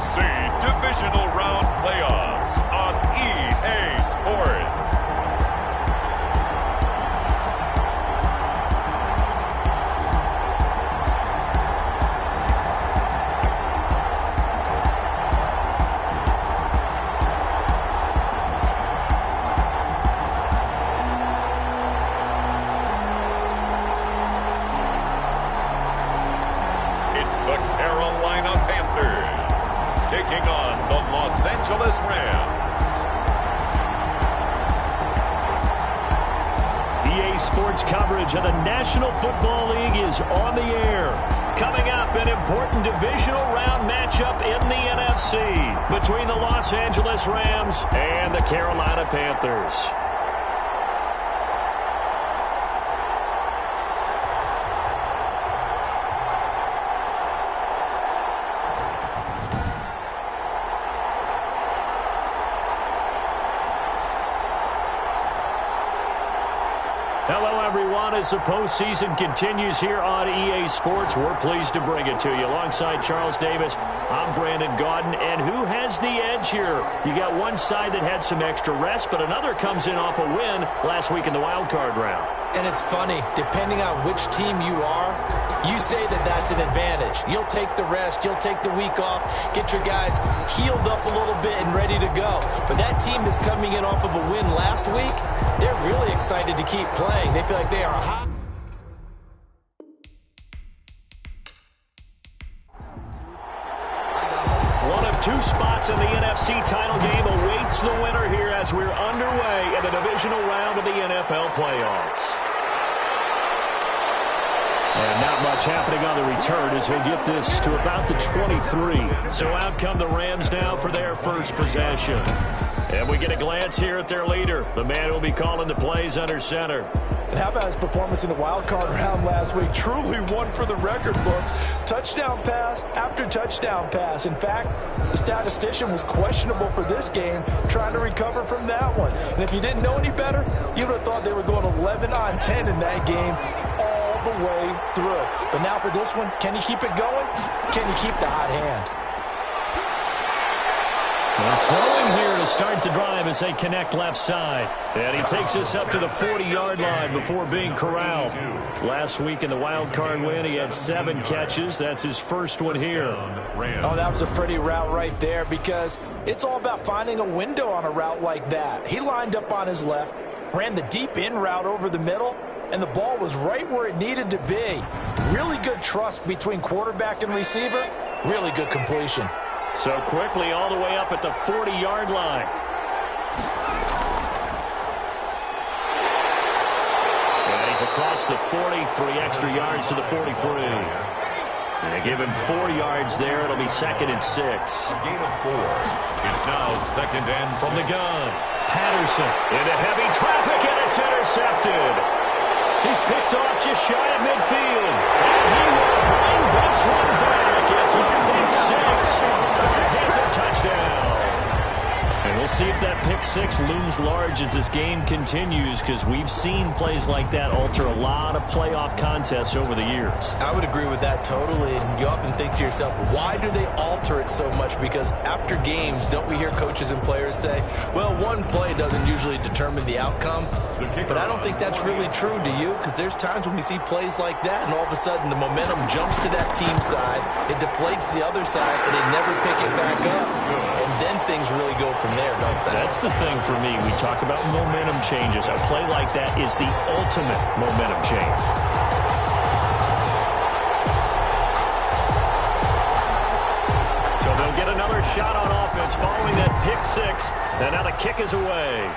NFC Divisional Round Playoffs on EA Sports. It's the Carolina Panthers taking on the Los Angeles Rams. EA Sports coverage of the National Football League is on the air. Coming up, an important divisional round matchup in the NFC between the Los Angeles Rams and the Carolina Panthers. Hello, everyone. As the postseason continues here on EA Sports, we're pleased to bring it to you. Alongside Charles Davis, I'm Brandon Gaudin. And who has the edge here? You got one side that had some extra rest, but another comes in off a win last week in the wild card round. And it's funny, depending on which team you are, you say that that's an advantage. You'll take the rest, you'll take the week off, get your guys healed up a little bit and ready to go. But that team that's coming in off of a win last week, they're really excited to keep playing. They feel like they are hot. One of two spots in the NFC title game awaits the winner here as we're underway in the divisional round of the NFL playoffs. And not much happening on the return as they get this to about the 23. So out come the Rams now for their first possession. And we get a glance here at their leader, the man who will be calling the plays under center. And how about his performance in the wild card round last week? Truly one for the record books. Touchdown pass after touchdown pass. In fact, the statistician was questionable for this game, trying to recover from that one. And if you didn't know any better, you would have thought they were going 11 on 10 in that game all the way through. But now for this one, can you keep it going? Can you keep the hot hand? Well, throwing here to start the drive as they connect left side. And he takes us up to the 40-yard line before being corralled. Last week in the wild card win, he had 7 catches. That's his first one here. Oh, that was a pretty route right there because it's all about finding a window on a route like that. He lined up on his left, ran the deep in route over the middle, and the ball was right where it needed to be. Really good trust between quarterback and receiver. Really good completion. So quickly all the way up at the 40-yard line. And he's across the 40, 3 extra yards to the 43. And they give him 4 yards there. It'll be 2nd and 6. Gain of 4. It's now 2nd and 6. From the gun, Patterson into heavy traffic, and it's intercepted. He's picked off just shy of midfield. And he will bring this one back. It's a pick 6 for the Panther touchdown. And we'll see if that pick 6 looms large as this game continues, because we've seen plays like that alter a lot of playoff contests over the years. I would agree with that totally. And you often think to yourself, why do they alter it so much? Because after games, don't we hear coaches and players say, well, one play doesn't usually determine the outcome? But I don't think that's really true, do you? Because there's times when we see plays like that, and all of a sudden the momentum jumps to that team side, it deflates the other side, and they never pick it back up. And then things really go from there, don't they? That's the thing for me. We talk about momentum changes. A play like that is the ultimate momentum change. So they'll get another shot on offense following that pick 6, and now the kick is away.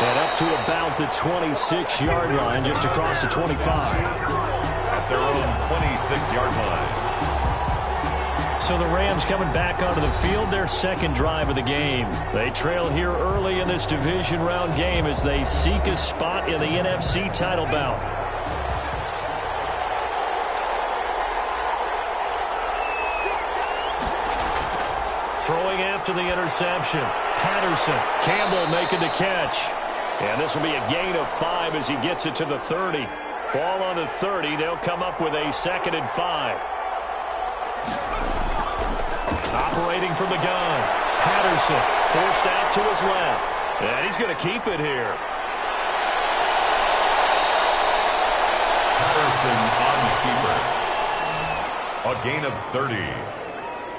And up to about the 26-yard line, just across the 25. At their own 26-yard line. So the Rams coming back onto the field, their second drive of the game. They trail here early in this division round game as they seek a spot in the NFC title bout. Throwing after the interception. Patterson. Campbell making the catch. And this will be a gain of 5 as he gets it to the 30. Ball on the 30. They'll come up with a 2nd and 5. Operating from the gun. Patterson forced out to his left. And he's going to keep it here. Patterson on the keeper. A gain of 30.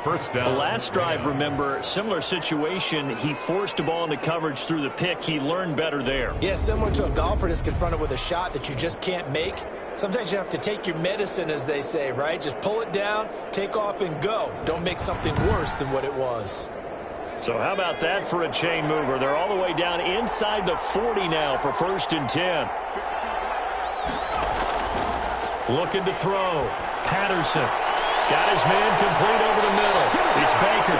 First down. The last drive, remember, similar situation. He forced a ball into coverage through the pick. He learned better there. Yeah, similar to a golfer that's confronted with a shot that you just can't make. Sometimes you have to take your medicine, as they say, right? Just pull it down, take off, and go. Don't make something worse than what it was. So how about that for a chain mover? They're all the way down inside the 40 now for 1st and 10. Looking to throw. Patterson. Got his man complete over the middle. It's Baker.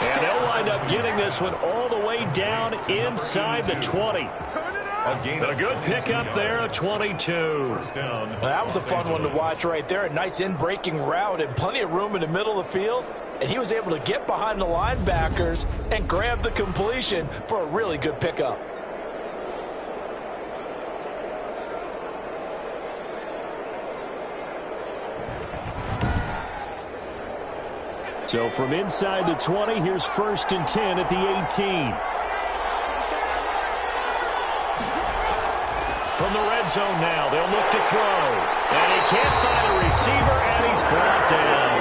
And they'll wind up getting this one all the way down inside the 20. A good pickup there, a 22. Well, that was a fun one to watch right there. A nice in-breaking route and plenty of room in the middle of the field. And he was able to get behind the linebackers and grab the completion for a really good pickup. So from inside the 20, here's 1st and 10 at the 18. From the red zone now, they'll look to throw. And he can't find a receiver, and he's brought down.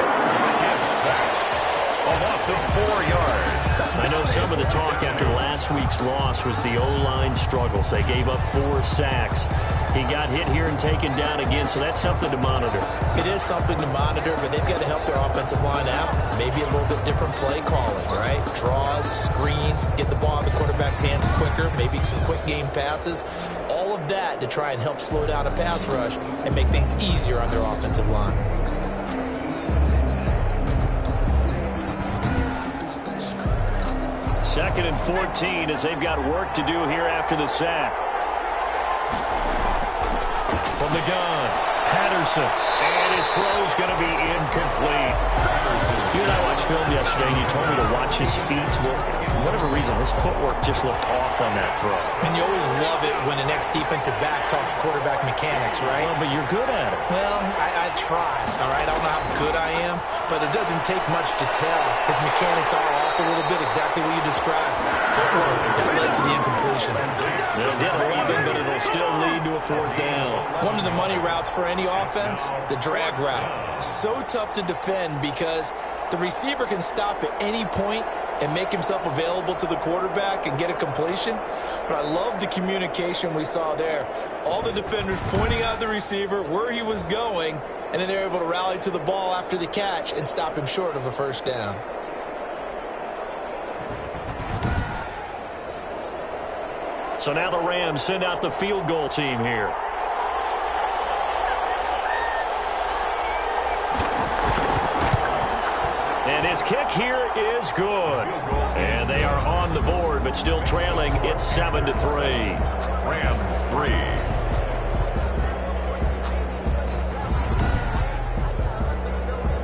A loss of 4 yards. I know some of the talk after last week's loss was the O-line struggles. They gave up 4 sacks. He got hit here and taken down again, so that's something to monitor. It is something to monitor, but they've got to help their offensive line out. Maybe a little bit different play calling, right? Draws, screens, get the ball in the quarterback's hands quicker, maybe some quick game passes. All of that to try and help slow down a pass rush and make things easier on their offensive line. Second and 14 as they've got work to do here after the sack. From the gun, Patterson. And his throw's going to be incomplete. You and I watched film yesterday, and you told me to watch his feet. Well, for whatever reason, his footwork just looked off on that throw. And you always love it when the next defensive back talks quarterback mechanics, right? Well, but you're good at it. Well, I try, all right? I don't know how good I am, but it doesn't take much to tell. His mechanics are off a little bit, exactly what you described. Footwork that led to the incompletion. They'll get 11, but it'll still lead to a 4th down. One of the money routes for any offense, the drag route. So tough to defend because the receiver can stop at any point and make himself available to the quarterback and get a completion. But I love the communication we saw there. All the defenders pointing out the receiver, where he was going, and then they're able to rally to the ball after the catch and stop him short of a 1st down. So now the Rams send out the field goal team here. And his kick here is good. And they are on the board, but still trailing. It's 7-3. Rams 3.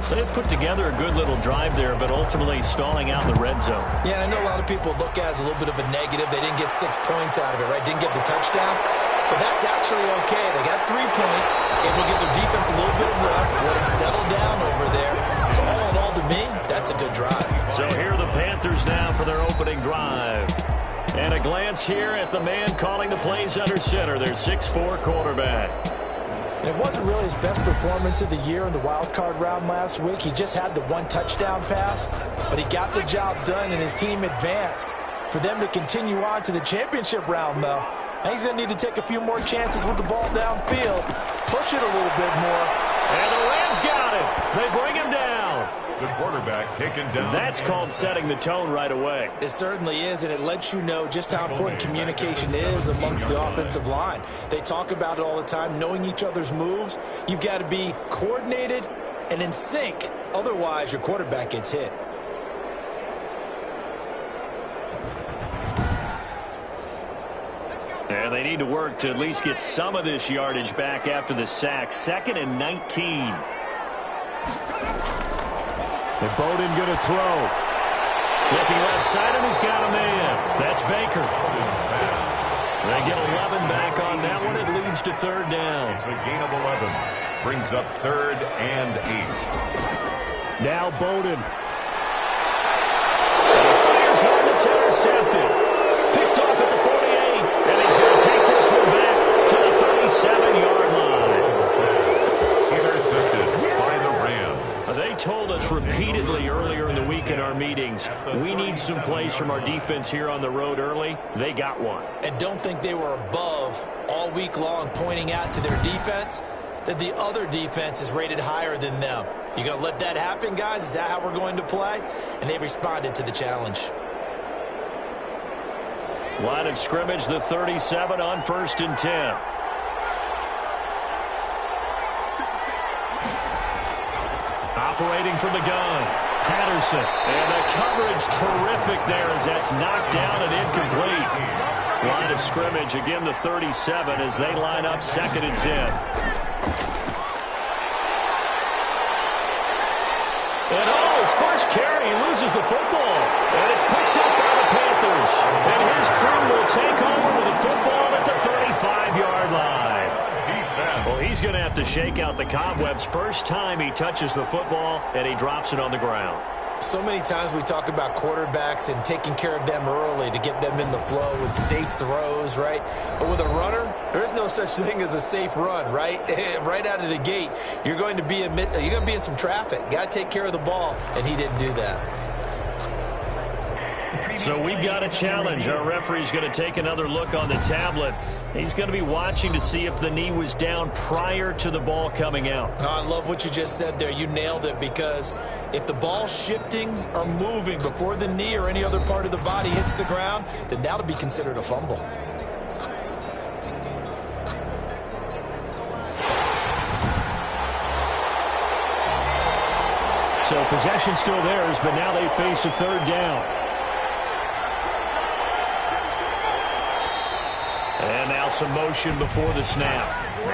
So they've put together a good little drive there, but ultimately stalling out in the red zone. Yeah, I know a lot of people look at it as a little bit of a negative. They didn't get 6 points out of it, right? Didn't get the touchdown. But that's actually okay. They got 3 points. Able to give their defense a little bit of rest, let them settle down over there. So all in all, to me, that's a good drive. So here are the Panthers now for their opening drive. And a glance here at the man calling the plays under center, their 6'4" quarterback. It wasn't really his best performance of the year in the wild card round last week. He just had the 1 touchdown pass, but he got the job done and his team advanced. For them to continue on to the championship round, though, and he's going to need to take a few more chances with the ball downfield, push it a little bit more. And the Rams got it. They bring him down. The quarterback taken down. That's called setting the tone right away. It certainly is, and it lets you know just how important communication is amongst the offensive line. They talk about it all the time, knowing each other's moves. You've got to be coordinated and in sync. Otherwise, your quarterback gets hit. And they need to work to at least get some of this yardage back after the sack. 2nd and 19. And Bowden going to throw. Looking left side, and he's got a man. That's Baker. They get 11 back on that one. It leads to third down. It's a gain of 11. Brings up 3rd and 8. Now Bowden. And he fires one that's intercepted. Picked off at the 48. And he's going to take this one back to the 37-yard line. Intercepted by the Rams. They told us repeatedly earlier in the week in our meetings, we need some plays from our defense here on the road early. They got one. And don't think they were above all week long pointing out to their defense that the other defense is rated higher than them. You going to let that happen, guys? Is that how we're going to play? And they responded to the challenge. Line of scrimmage, the 37 on 1st and 10. Operating from the gun, Patterson. And the coverage terrific there as that's knocked down and incomplete. Line of scrimmage, again the 37 as they line up 2nd and 10. And his first carry, he loses the football. And it's picked up by the Panthers. And his crew will take over with the football at the 35-yard line. Well, he's going to have to shake out the cobwebs first time he touches the football, and he drops it on the ground. So many times we talk about quarterbacks and taking care of them early to get them in the flow with safe throws, right? But with a runner, there is no such thing as a safe run, right? Right out of the gate, you're going to be in some traffic. Got to take care of the ball, and he didn't do that. So we've got a challenge. Our referee's going to take another look on the tablet. He's going to be watching to see if the knee was down prior to the ball coming out. Oh, I love what you just said there. You nailed it, because if the ball's shifting or moving before the knee or any other part of the body hits the ground, then that'll be considered a fumble. So possession still theirs, but now they face a 3rd down. And now some motion before the snap.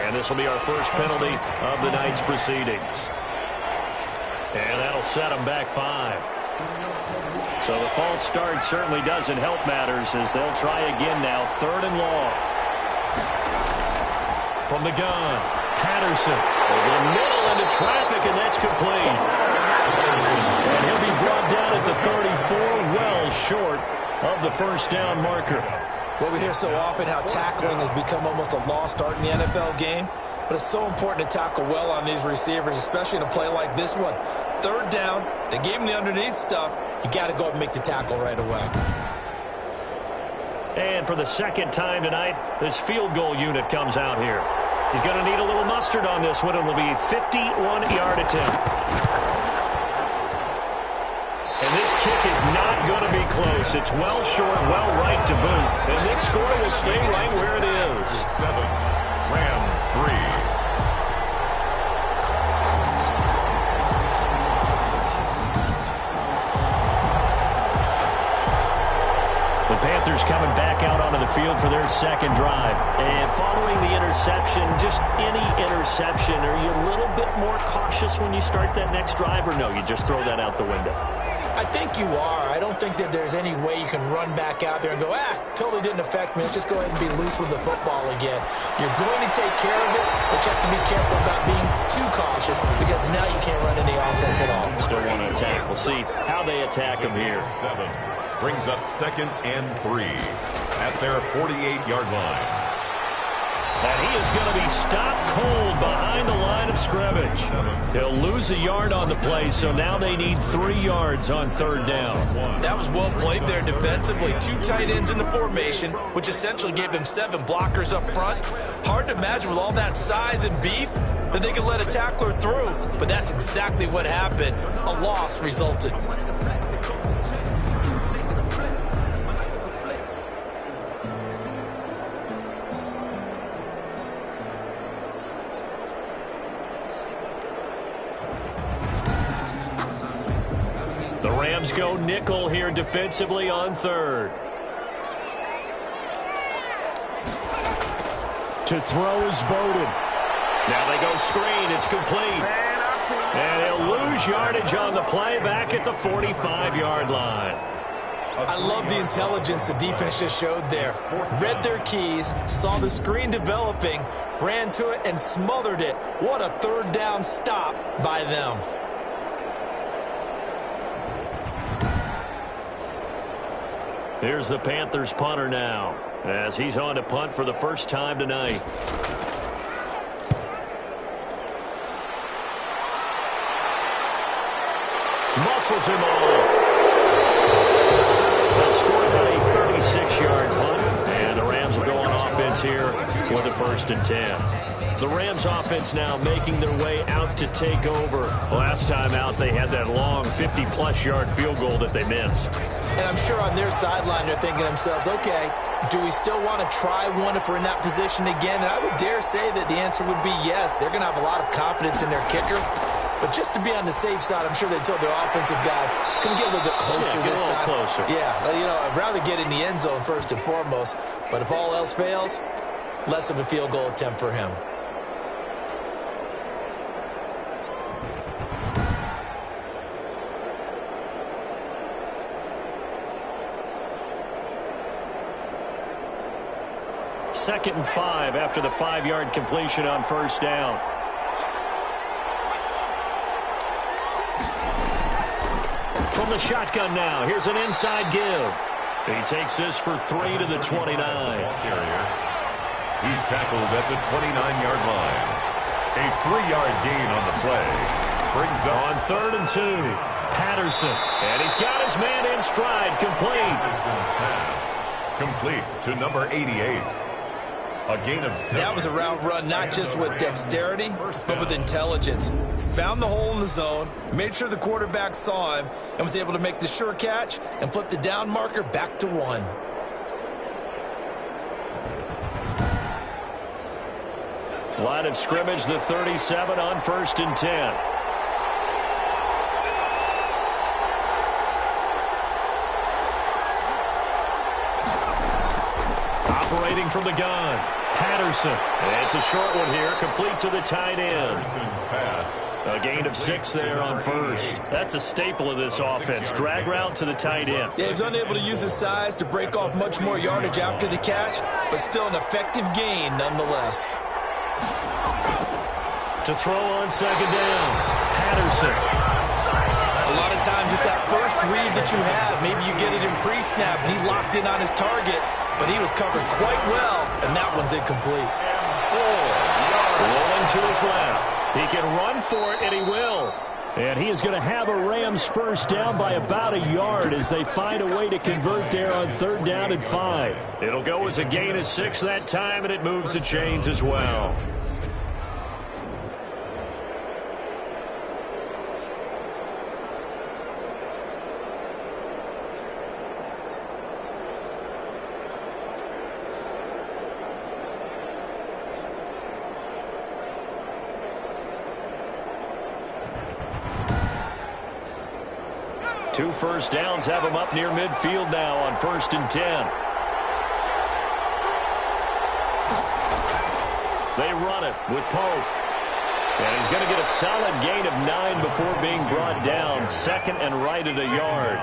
And this will be our first penalty of the night's proceedings. And that'll set them back 5. So the false start certainly doesn't help matters as they'll try again now. 3rd and long. From the gun, Patterson over the middle into traffic, and that's complete. And he'll be brought down at the 34, well short of the first down marker. Well, we hear so often how tackling has become almost a lost art in the NFL game, but it's so important to tackle well on these receivers, especially in a play like this one. 3rd down, they gave him the underneath stuff. You got to go and make the tackle right away. And for the 2nd time tonight, this field goal unit comes out here. He's going to need a little mustard on this one. It'll be a 51-yard attempt. And this kick is not going to be close. It's well short, well right to boot. And this score will stay right where it is. 7, Rams 3. The Panthers coming back out onto the field for their 2nd drive. And following the interception, just any interception, are you a little bit more cautious when you start that next drive, or no, you just throw that out the window? I think you are. I don't think that there's any way you can run back out there and go, totally didn't affect me. Let's just go ahead and be loose with the football again. You're going to take care of it, but you have to be careful about being too cautious, because now you can't run any offense at all. Still want to attack. We'll see how they attack him here. 7 brings up 2nd and 3 at their 48-yard line. And he is going to be stopped cold behind the line of scrimmage. He'll lose a yard on the play, so now they need 3 yards on 3rd down. That was well played there defensively. 2 tight ends in the formation, which essentially gave them 7 blockers up front. Hard to imagine with all that size and beef that they could let a tackler through, but that's exactly what happened. A loss resulted. The Rams go nickel here defensively on 3rd. To throw is Bowden. Now they go screen. It's complete. And he'll lose yardage on the play back at the 45-yard line. I love the intelligence the defense just showed there. Read their keys, saw the screen developing, ran to it, and smothered it. What a third down stop by them. Here's the Panthers punter now, as he's on to punt for the first time tonight. Muscles him off. They'll score on a 36-yard punt, and the Rams will go on offense here with a 1st and 10. The Rams offense now making their way out to take over. Last time out, they had that long 50-plus yard field goal that they missed. And I'm sure on their sideline they're thinking to themselves, okay, do we still want to try one if we're in that position again? And I would dare say that the answer would be yes. They're going to have a lot of confidence in their kicker. But just to be on the safe side, I'm sure they told their offensive guys, can we get a little bit closer this time? Closer. Yeah, you know, I'd rather get in the end zone first and foremost. But if all else fails, less of a field goal attempt for him. Second and 5 after the 5-yard completion on 1st down. From the shotgun now, here's an inside give. He takes this for 3 to the 29. He's tackled at the 29-yard line. A 3-yard gain on the play. Brings up on 3rd and 2. Patterson, and he's got his man in stride, complete. Patterson's pass complete to number 88. A gain of 7. That was a route run, not just with dexterity, but with intelligence. Found the hole in the zone, made sure the quarterback saw him, and was able to make the sure catch and flip the down marker back to 1. Line of scrimmage, the 37 on 1st and 10. Operating from the gun, Patterson. It's a short one here, complete to the tight end. Patterson's pass. A gain of 6 there on 1st. That's a staple of this offense. Drag route to the tight end. Yeah, he was unable to use his size to break off much more yardage after the catch, but still an effective gain nonetheless. To throw on 2nd down, Patterson. A lot of times it's that first read that you have. Maybe you get it in pre-snap, and he locked in on his target, but he was covered quite well, and that one's incomplete. Rolling to his left. He can run for it, and he will. And he is going to have a Rams 1st down by about a yard as they find a way to convert there on 3rd down and 5. It'll go as a gain of 6 that time, and it moves the chains as well. Two first downs have him up near midfield now on 1st and 10. They run it with Pope. And he's going to get a solid gain of 9 before being brought down. 2nd and right at a yard.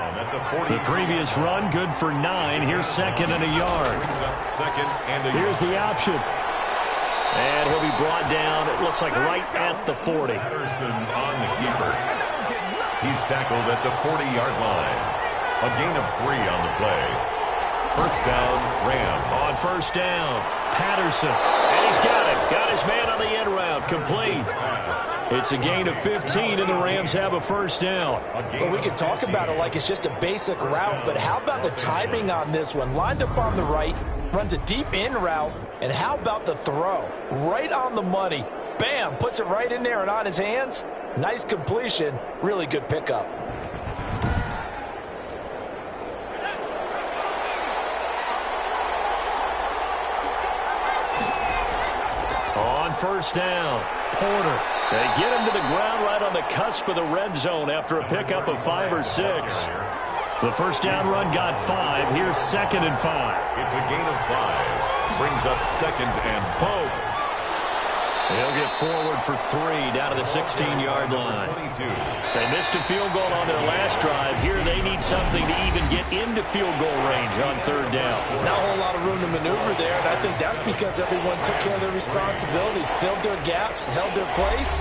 The previous run good for 9. Here's 2nd and a yard. Here's the option. And he'll be brought down, it looks like right at the 40. Patterson on the keeper. He's tackled at the 40-yard line. A gain of 3 on the play. 1st down, Rams. On 1st down, Patterson. And he's got it. Got his man on the end route. Complete. It's a gain of 15, and the Rams have a 1st down. Well, we can talk about it like it's just a basic route, but how about the timing on this one? Lined up on the right, runs a deep in route, and how about the throw? Right on the money. Bam, puts it right in there and on his hands. Nice completion, really good pickup. On 1st down, Porter. They get him to the ground right on the cusp of the red zone after a pickup of 5 or 6. The 1st down run got 5. Here's 2nd and 5. It's a gain of 5. Brings up 2nd and Pope. He'll get forward for 3 down to the 16-yard line. They missed a field goal on their last drive. Here they need something to even get into field goal range on 3rd down. Not a whole lot of room to maneuver there, and I think that's because everyone took care of their responsibilities, filled their gaps, held their place.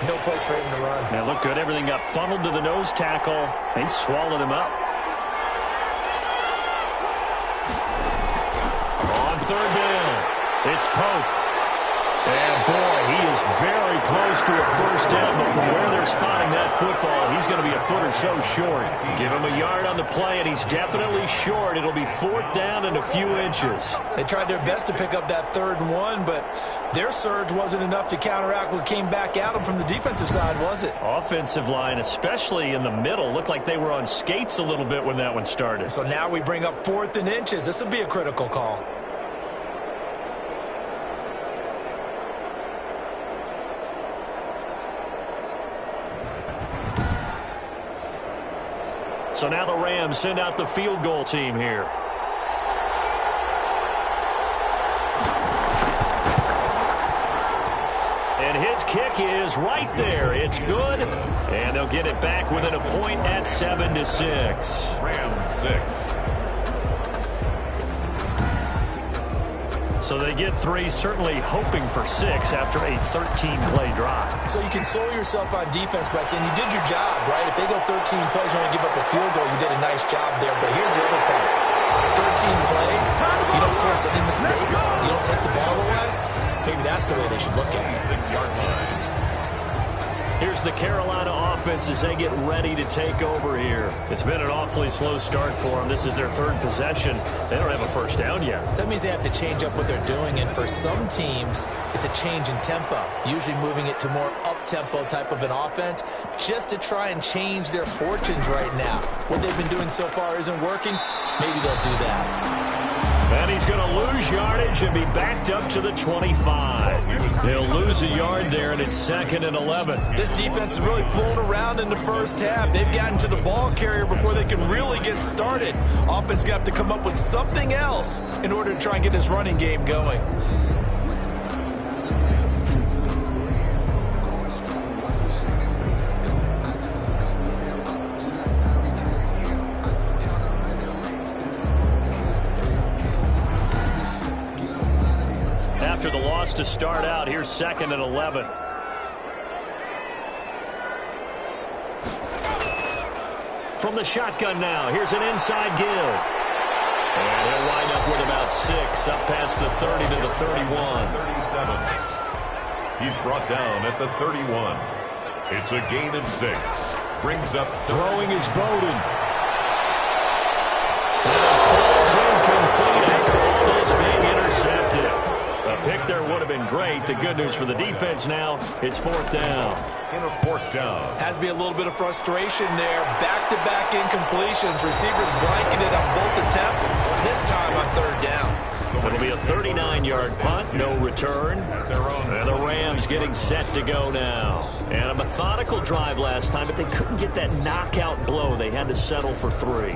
No place for him to run. Now look good. Everything got funneled to the nose tackle. They swallowed him up. On 3rd down, it's Pope. And, boy, he is very close to a first down, but from where they're spotting that football, he's going to be a foot or so short. Give him a yard on the play, and he's definitely short. It'll be 4th down and a few inches. They tried their best to pick up that 3rd and 1, but their surge wasn't enough to counteract what came back at them from the defensive side, was it? Offensive line, especially in the middle, looked like they were on skates a little bit when that one started. So now we bring up 4th and inches. This will be a critical call. So now the Rams send out the field goal team here. And his kick is right there. It's good. And they'll get it back within a point at 7-6. Rams 6. So they get 3, certainly hoping for 6 after a 13-play drive. So you console yourself on defense by saying you did your job, right? If they go 13 plays, you only give up a field goal, you did a nice job there. But here's the other part. 13 plays, you don't force any mistakes, you don't take the ball away. Maybe that's the way they should look at it. 6-yard line. Here's the Carolina offense as they get ready to take over here. It's been an awfully slow start for them. This is their 3rd possession. They don't have a first down yet. So that means they have to change up what they're doing, and for some teams, it's a change in tempo, usually moving it to more up-tempo type of an offense just to try and change their fortunes right now. What they've been doing so far isn't working. Maybe they'll do that. And he's going to lose yardage and be backed up to the 25. They'll lose a yard there, and it's 2nd and 11. This defense is really flown around in the first half. They've gotten to the ball carrier before they can really get started. Offense going to have to come up with something else in order to try and get his running game going. After the loss to start out, here's 2nd and 11. From the shotgun now, here's an inside give. And he'll wind up with about 6, up past the 30 to the 31. 37. He's brought down at the 31. It's a gain of 6. Brings up throwing is Bowden. And it falls incomplete after almost being intercepted. A pick there would have been great. The good news for the defense now, it's 4th down. In a 4th down. Has to be a little bit of frustration there. Back-to-back incompletions. Receivers blanketed on both attempts, this time on 3rd down. It'll be a 39-yard punt, no return. And the Rams getting set to go now. And a methodical drive last time, but they couldn't get that knockout blow. They had to settle for 3.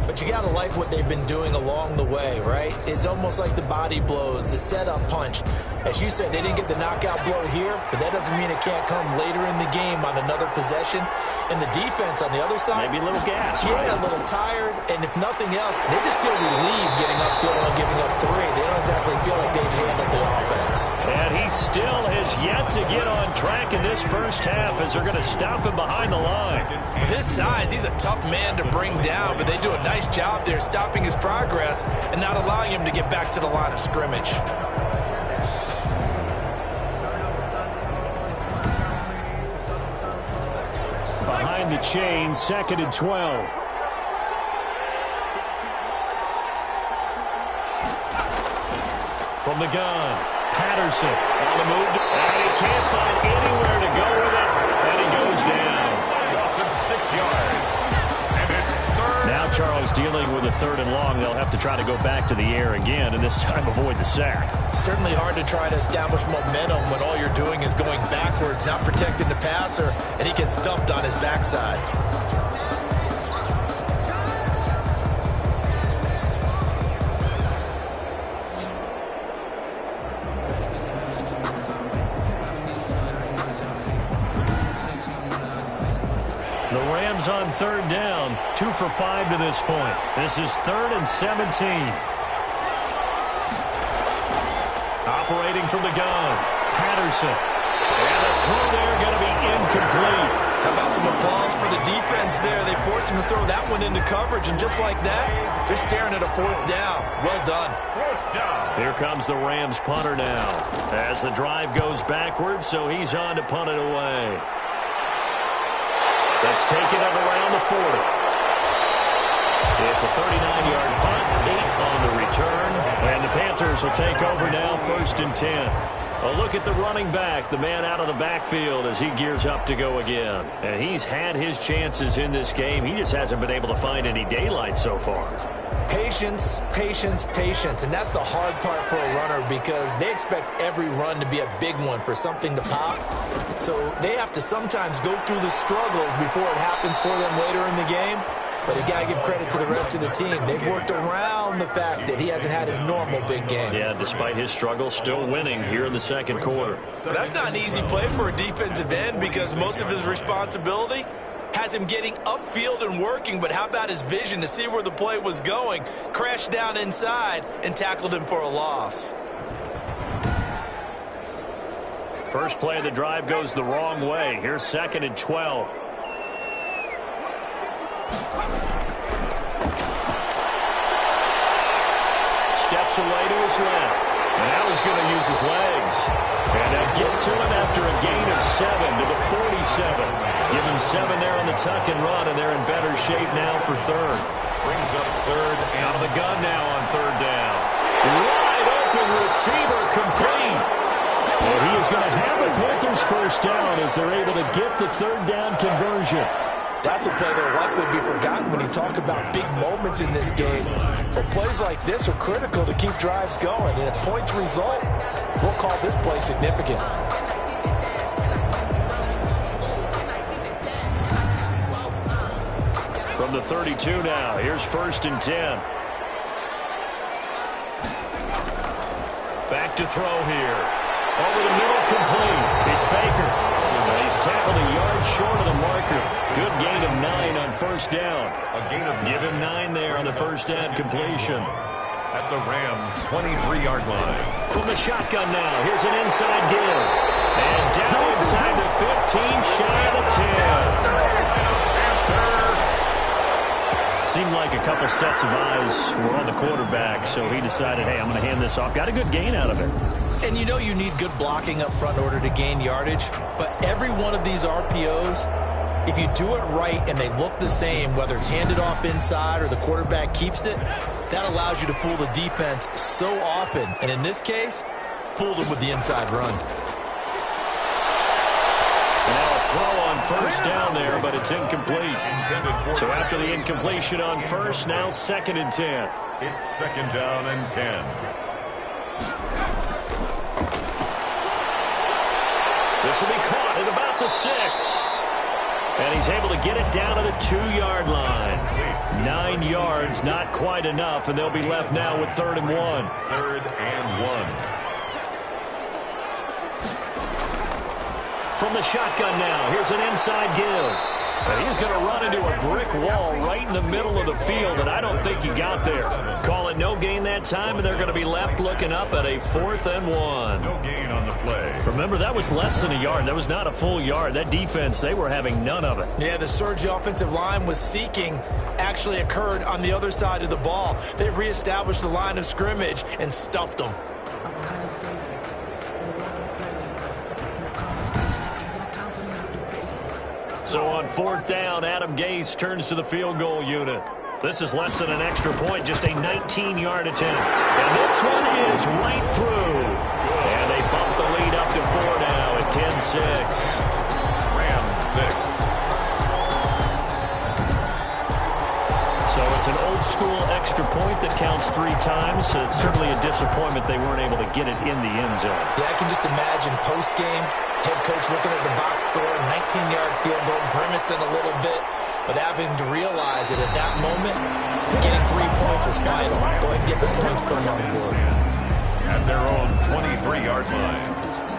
But you got to like what they've been doing along the way, right? It's almost like the body blows, the setup punch. As you said, they didn't get the knockout blow here, but that doesn't mean it can't come later in the game on another possession. And the defense on the other side, maybe a little gas, yeah, right? A little tired. And if nothing else, they just feel relieved getting upfield and giving up 3. They don't exactly feel like they've handled the offense. And he still has yet to get on track in this first half as they're going to stop him behind the line. This size, he's a tough man to bring down, but they do a nice job there stopping his progress and not allowing him to get back to the line of scrimmage. Behind the chain, 2nd and 12. From the gun, Patterson on the move, and he can't find anywhere to go with it, and he goes down. Loss of 6 yards. And it's 3rd. Now Charles dealing with a 3rd and long. They'll have to try to go back to the air again, and this time avoid the sack. Certainly hard to try to establish momentum when all you're doing is going backwards, not protecting the passer, and he gets dumped on his backside. Rams on third down. 2 for 5 to this point. This is 3rd and 17. Operating from the gun, Patterson. And the throw there going to be incomplete. How about some applause for the defense there? They forced him to throw that one into coverage, and just like that, they're staring at a 4th down. Well done. Here comes the Rams punter now as the drive goes backwards, so he's on to punt it away. That's taken up around the 40. It's a 39-yard punt, 8 on the return, and the Panthers will take over now, 1st and 10. A look at the running back, the man out of the backfield as he gears up to go again. And he's had his chances in this game. He just hasn't been able to find any daylight so far. Patience, patience, patience. And that's the hard part for a runner because they expect every run to be a big one for something to pop. So they have to sometimes go through the struggles before it happens for them later in the game. But you got to give credit to the rest of the team. They've worked around the fact that he hasn't had his normal big game. Yeah, despite his struggle, still winning here in the second quarter. That's not an easy play for a defensive end because most of his responsibility has him getting upfield and working. But how about his vision to see where the play was going? Crashed down inside and tackled him for a loss. First play of the drive goes the wrong way. Here's 2nd and 12. Steps away to his left. And now he's going to use his legs. And they get to him after a gain of 7 to the 47. Give him 7 there on the tuck and run, and they're in better shape now for 3rd. Brings up 3rd and out of the gun now on 3rd down. Wide open receiver complete. And he is going to have the Panthers 1st down as they're able to get the 3rd down conversion. That's a play that will likely be forgotten when you talk about big moments in this game. But plays like this are critical to keep drives going. And if points result, we'll call this play significant. From the 32 now, here's 1st and 10. Back to throw here. Over the middle, complete. It's Baker. He's tackled a yard short of the marker. Good gain of 9 on 1st down. Give him 9 there on the 1st down completion. At the Rams' 23-yard line. From the shotgun now, here's an inside give. And down inside the 15, shy of the 10. Seemed like a couple sets of eyes were on the quarterback, so he decided, hey, I'm going to hand this off. Got a good gain out of it. And you know you need good blocking up front in order to gain yardage. But every one of these RPOs, if you do it right and they look the same, whether it's handed off inside or the quarterback keeps it, that allows you to fool the defense so often. And in this case, fooled them with the inside run. And now a throw on 1st down there, but it's incomplete. So after the incompletion on 1st, now 2nd and 10. It's 2nd down and 10. This will be caught at about the 6. And he's able to get it down to the 2-yard line. 9 yards, not quite enough, and they'll be left now with 3rd and 1. 3rd and 1. From the shotgun now, here's an inside give. And he's going to run into a brick wall right in the middle of the field, and I don't think he got there. Call it no gain that time, and they're going to be left looking up at a 4th and 1. No gain on the play. Remember, that was less than a yard. That was not a full yard. That defense, they were having none of it. Yeah, the surge offensive line was seeking actually occurred on the other side of the ball. They reestablished the line of scrimmage and stuffed them. So on 4th down, Adam Gase turns to the field goal unit. This is less than an extra point, just a 19-yard attempt. And this one is right through. And they bump the lead up to 4 now at 10-6. Rams 6. So it's an old-school extra point that counts 3 times. It's certainly a disappointment they weren't able to get it in the end zone. Yeah, I can just imagine post-game, head coach looking at the box score, 19-yard field goal, grimacing a little bit, but having to realize that at that moment, getting 3 points was vital. Go ahead and get the points, put them on the board. At their own 23-yard line.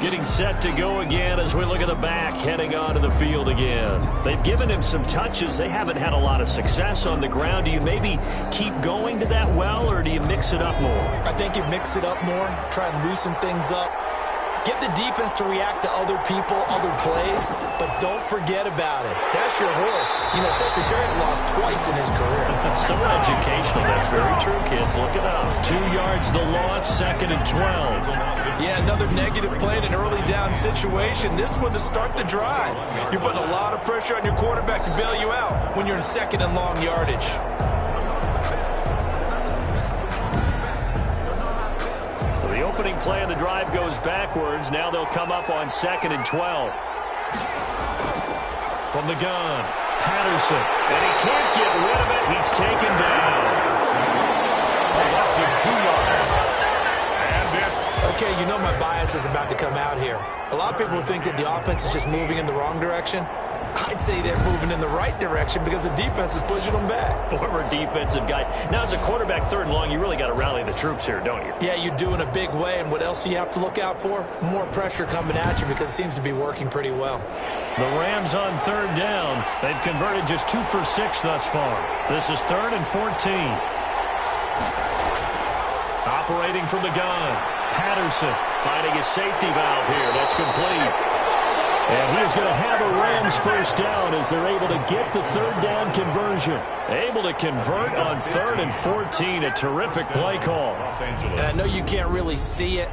Getting set to go again as we look at the back heading onto the field again. They've given him some touches. They haven't had a lot of success on the ground. Do you maybe keep going to that well, or do you mix it up more? I think you mix it up more, try and loosen things up. Get the defense to react to other people, other plays, but don't forget about it. That's your horse. You know, Secretariat lost twice in his career. That's so educational. That's very true, kids. Look it up. 2 yards the loss, 2nd and 12. Yeah, another negative play in an early down situation. This one to start the drive. You're putting a lot of pressure on your quarterback to bail you out when you're in 2nd and long yardage. The opening play of the drive goes backwards. Now they'll come up on 2nd and 12. From the gun, Patterson. And he can't get rid of it. He's taken down. A loss of 2 yards. And it's... Okay, you know my bias is about to come out here. A lot of people think that the offense is just moving in the wrong direction. I'd say they're moving in the right direction because the defense is pushing them back. Former defensive guy. Now, as a quarterback, 3rd and long, you really got to rally the troops here, don't you? Yeah, you do in a big way. And what else do you have to look out for? More pressure coming at you because it seems to be working pretty well. The Rams on 3rd down. They've converted just 2 for 6 thus far. This is 3rd and 14. Operating from the gun. Patterson finding a safety valve here. That's complete. And he's going to have a Rams first down as they're able to get the 3rd down conversion. Able to convert on 3rd and 14. A terrific play call. And I know you can't really see it,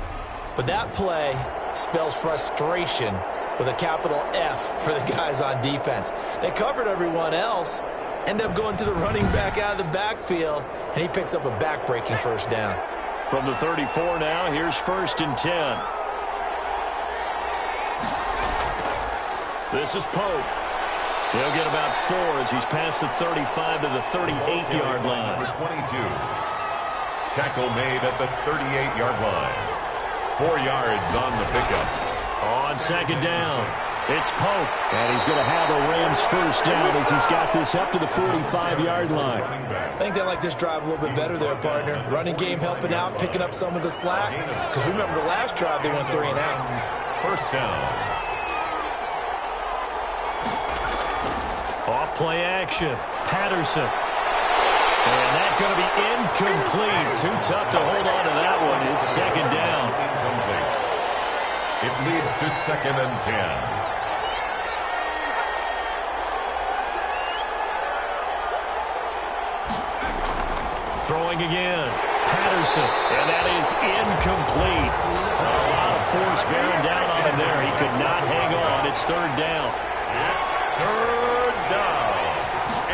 but that play spells frustration with a capital F for the guys on defense. They covered everyone else, end up going to the running back out of the backfield, and he picks up a back-breaking first down. From the 34 now, here's 1st and 10. This is Pope. He'll get about 4 as he's past the 35 to the 38-yard line. Number 22. Tackle made at the 38-yard line. 4 yards on the pickup. On 2nd down, it's Pope. And he's going to have a Rams first down as he's got this up to the 45-yard line. I think they like this drive a little bit better there, partner. Running game helping out, picking up some of the slack. Because remember the last drive, they went 3 and out. First down. Off play action. Patterson. And that's going to be incomplete. Too tough to hold on to that one. It's 2nd down. Incomplete. It leads to 2nd and 10. Throwing again. Patterson. And that is incomplete. A lot of force bearing down on him there. He could not hang on. It's 3rd down. It's 3rd down.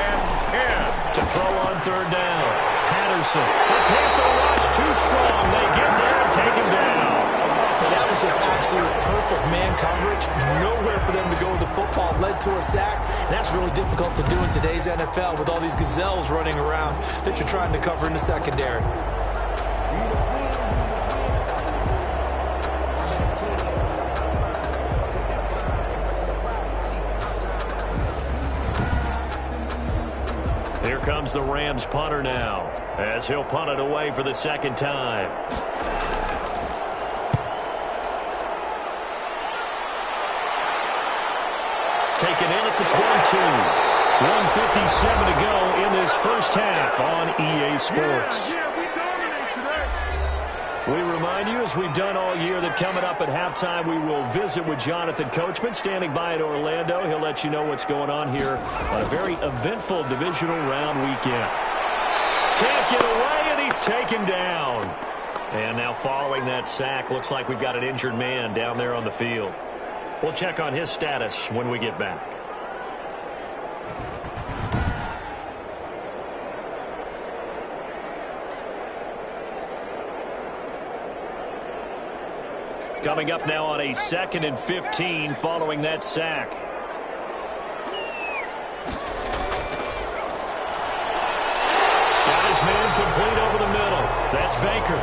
And 10. To throw on 3rd down. Patterson. The Panther rush too strong. They get there and take him down. And that was just absolute perfect man coverage. Nowhere for them to go with the football. Led to a sack. And that's really difficult to do in today's NFL with all these gazelles running around that you're trying to cover in the secondary. Here comes the Rams punter now as he'll punt it away for the 2nd time. Taken in at the 22. 1:57 to go in this first half on EA Sports. We remind you, as we've done all year, that coming up at halftime, we will visit with Jonathan Coachman, standing by in Orlando. He'll let you know what's going on here on a very eventful divisional round weekend. Can't get away, and he's taken down. And now following that sack, looks like we've got an injured man down there on the field. We'll check on his status when we get back. Coming up now on a 2nd and 15 following that sack. Got his man complete over the middle. That's Baker.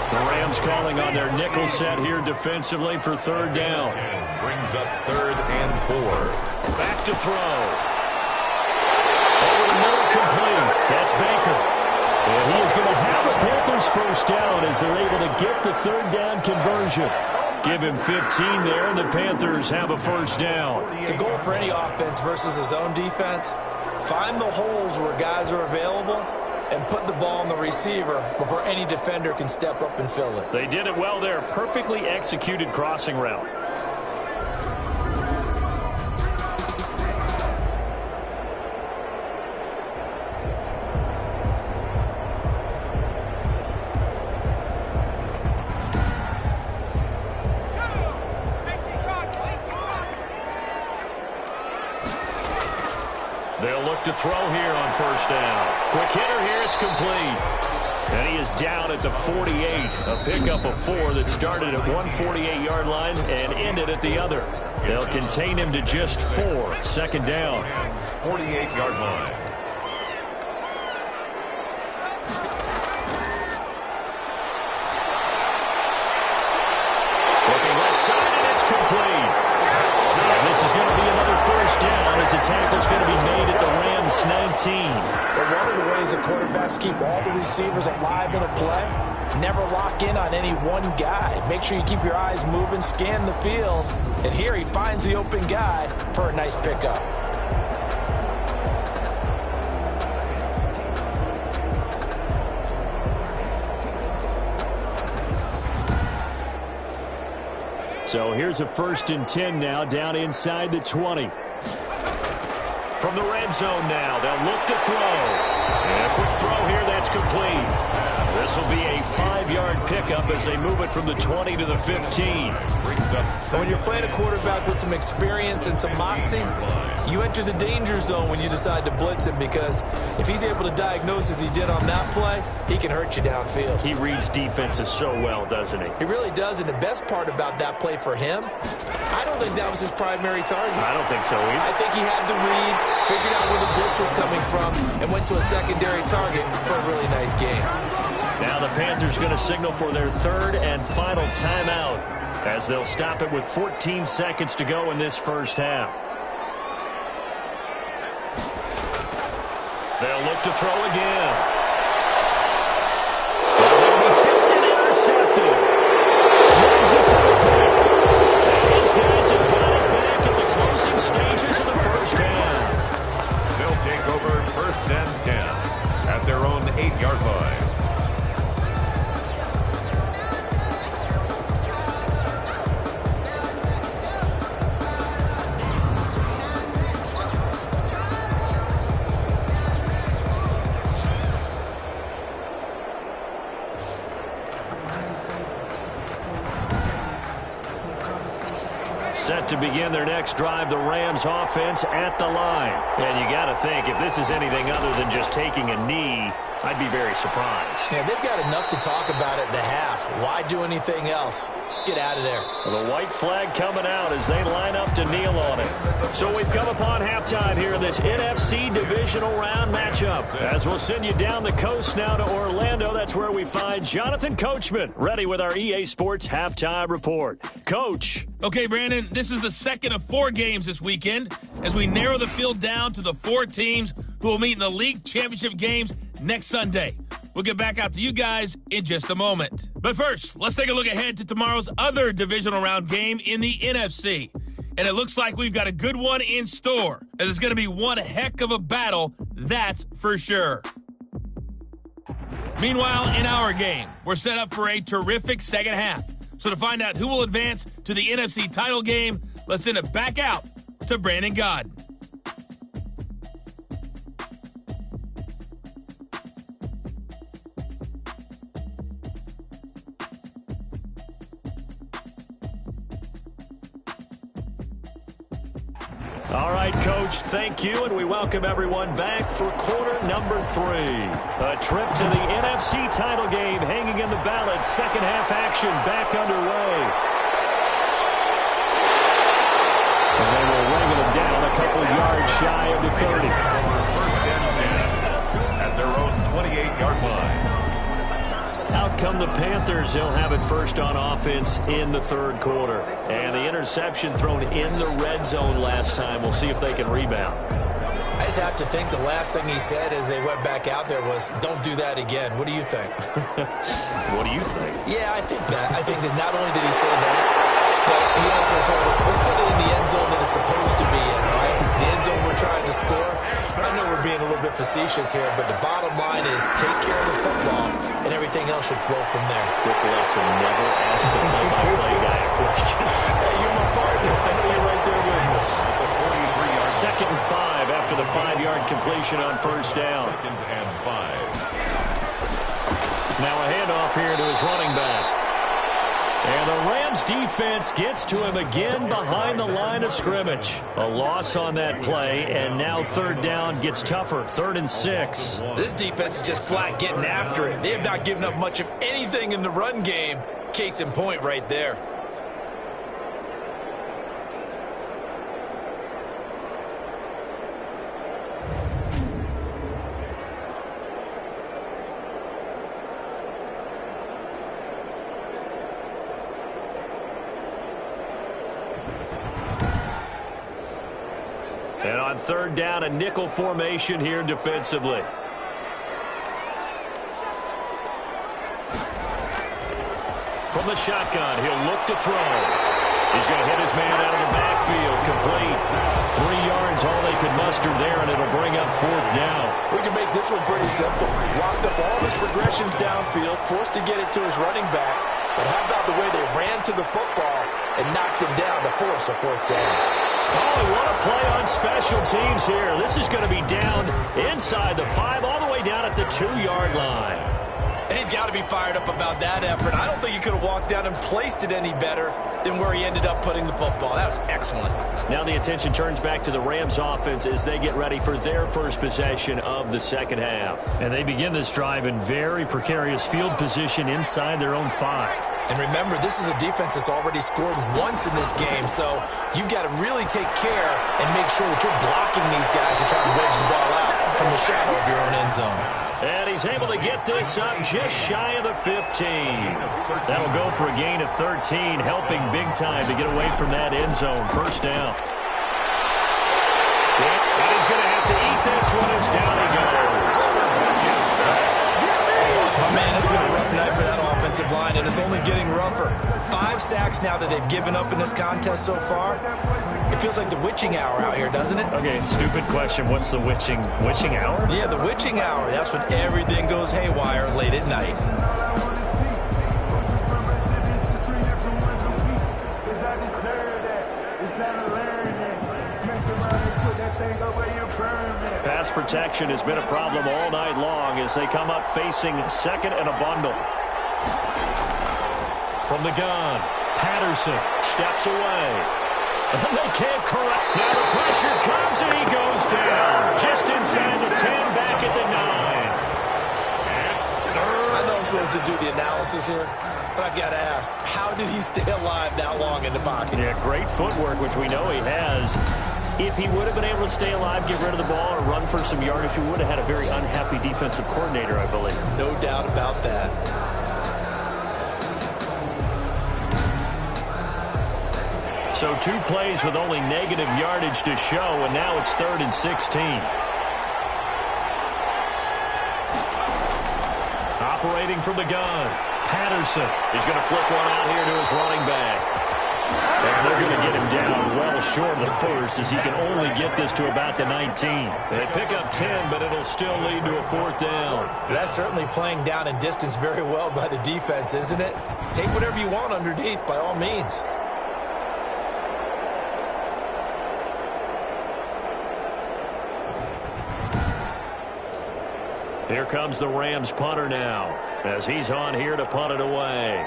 The Rams calling on their nickel set here defensively for 3rd down. Brings up 3rd and 4. Back to throw. Over the middle, complete. That's Baker. And he is going to have a Panthers first down as they're able to get the 3rd down conversion. Give him 15 there, and the Panthers have a first down. The goal for any offense versus a zone defense, find the holes where guys are available and put the ball on the receiver before any defender can step up and fill it. They did it well there. Perfectly executed crossing route. They'll look to throw here on first down. Quick hitter here, it's complete. And he is down at the 48. A pickup of 4 that started at 148-yard line and ended at the other. They'll contain him to just 4. Second down. 48-yard line. Looking left side, and it's complete. And this is going to be another first down as the tackle's going to be made at the Rams 19. But one of the ways the quarterbacks keep all the receivers alive in a play, never lock in on any one guy. Make sure you keep your eyes moving, scan the field. And here he finds the open guy for a nice pickup. So here's a 1st and 10 now, down inside the 20. From the red zone now, they'll look to throw. And a quick throw here, that's complete. This will be a 5-yard pickup as they move it from the 20 to the 15. When you're playing a quarterback with some experience and some moxie, you enter the danger zone when you decide to blitz him, because if he's able to diagnose as he did on that play, he can hurt you downfield. He reads defenses so well, doesn't he? He really does, and the best part about that play for him, I don't think that was his primary target. I don't think so either. I think he had the read, figured out where the blitz was coming from, and went to a secondary target for a really nice game. Now the Panthers going to signal for their 3rd and final timeout as they'll stop it with 14 seconds to go in this first half. They'll look to throw again. They'll be tipped and intercepted. Snags it for the pick. These guys have got it back at the closing stages of the first half. They'll take over 1st and 10 at their own 8-yard line. Set to begin their next drive, the Rams offense at the line. And you got to think, if this is anything other than just taking a knee, I'd be very surprised. Yeah, they've got enough to talk about at the half. Why do anything else? Just get out of there. The white flag coming out as they line up to kneel on it. So we've come upon halftime here in this NFC divisional round matchup. As we'll send you down the coast now to Orlando, that's where we find Jonathan Coachman, ready with our EA Sports halftime report. Coach. Okay, Brandon, this is the second of 4 games this weekend as we narrow the field down to the 4 teams who will meet in the league championship games next Sunday. We'll get back out to you guys in just a moment. But first, let's take a look ahead to tomorrow's other divisional round game in the NFC. And it looks like we've got a good one in store, as it's going to be one heck of a battle, that's for sure. Meanwhile, in our game, we're set up for a terrific second half. So to find out who will advance to the NFC title game, let's send it back out to Brandon Gaudin. All right, Coach, thank you, and we welcome everyone back for quarter number 3. A trip to the NFC title game hanging in the balance. Second half action back underway. And they will wrangle them down a couple yards shy of the 30. 1st and 10 at their own 28-yard line. Out come the Panthers. They'll have it first on offense in the 3rd quarter. And the interception thrown in the red zone last time. We'll see if they can rebound. I just have to think the last thing he said as they went back out there was, don't do that again. What do you think? What do you think? Yeah, I think that. I think that not only did he say that, He also told him, let's put it in the end zone that it's supposed to be in, right? The end zone we're trying to score. I know we're being a little bit facetious here, but the bottom line is take care of the football, and everything else should flow from there. Quick lesson, never ask the play-by-play guy a question. Hey, you're my partner. I know you're right there with me. 2nd and 5 after the 5-yard completion on first down. 2nd and 5. Now a handoff here to his running back. And the Rams defense gets to him again behind the line of scrimmage. A loss on that play, and now 3rd down gets tougher. 3rd and 6. This defense is just flat getting after it. They have not given up much of anything in the run game. Case in point right there. And on 3rd down, a nickel formation here defensively. From the shotgun, he'll look to throw. He's going to hit his man out of the backfield, complete. 3 yards, all they could muster there, and it'll bring up 4th down. We can make this one pretty simple. Locked up all his progressions downfield, forced to get it to his running back. But how about the way they ran to the football and knocked him down to force a 4th down? Oh, what a play on special teams here. This is going to be down inside the 5, all the way down at the 2-yard line. And he's got to be fired up about that effort. I don't think he could have walked down and placed it any better than where he ended up putting the football. That was excellent. Now the attention turns back to the Rams offense as they get ready for their first possession of the 2nd half. And they begin this drive in very precarious field position inside their own 5. And remember, this is a defense that's already scored once in this game, so you've got to really take care and make sure that you're blocking these guys and trying to wedge the ball out from the shadow of your own end zone. And he's able to get this up just shy of the 15. That'll go for a gain of 13, helping big time to get away from that end zone. 1st down. And he's going to have to eat this one as down he goes. Oh, man, it's been a rough night for that offensive line, and it's only getting rougher. 5 sacks now that they've given up in this contest so far. It feels like the witching hour out here, doesn't it? Okay, stupid question. What's the witching hour? Yeah, the witching hour. That's when everything goes haywire late at night. Pass protection has been a problem all night long as they come up facing 2nd and a bundle. From the gun, Patterson steps away. And they can't correct. Now the pressure comes and he goes down. Just inside the 10, back at the 9. I know I'm supposed to do the analysis here, but I've got to ask, how did he stay alive that long in the pocket? Yeah, great footwork, which we know he has. If he would have been able to stay alive, get rid of the ball, or run for some yardage, he would have had a very unhappy defensive coordinator, I believe. No doubt about that. So 2 plays with only negative yardage to show, and now it's 3rd and 16. Operating from the gun, Patterson is going to flip one out here to his running back. And they're going to get him down well short of the 1st as he can only get this to about the 19. They pick up 10, but it'll still lead to a 4th down. That's certainly playing down in distance very well by the defense, isn't it? Take whatever you want underneath, by all means. Here comes the Rams punter now as he's on here to punt it away.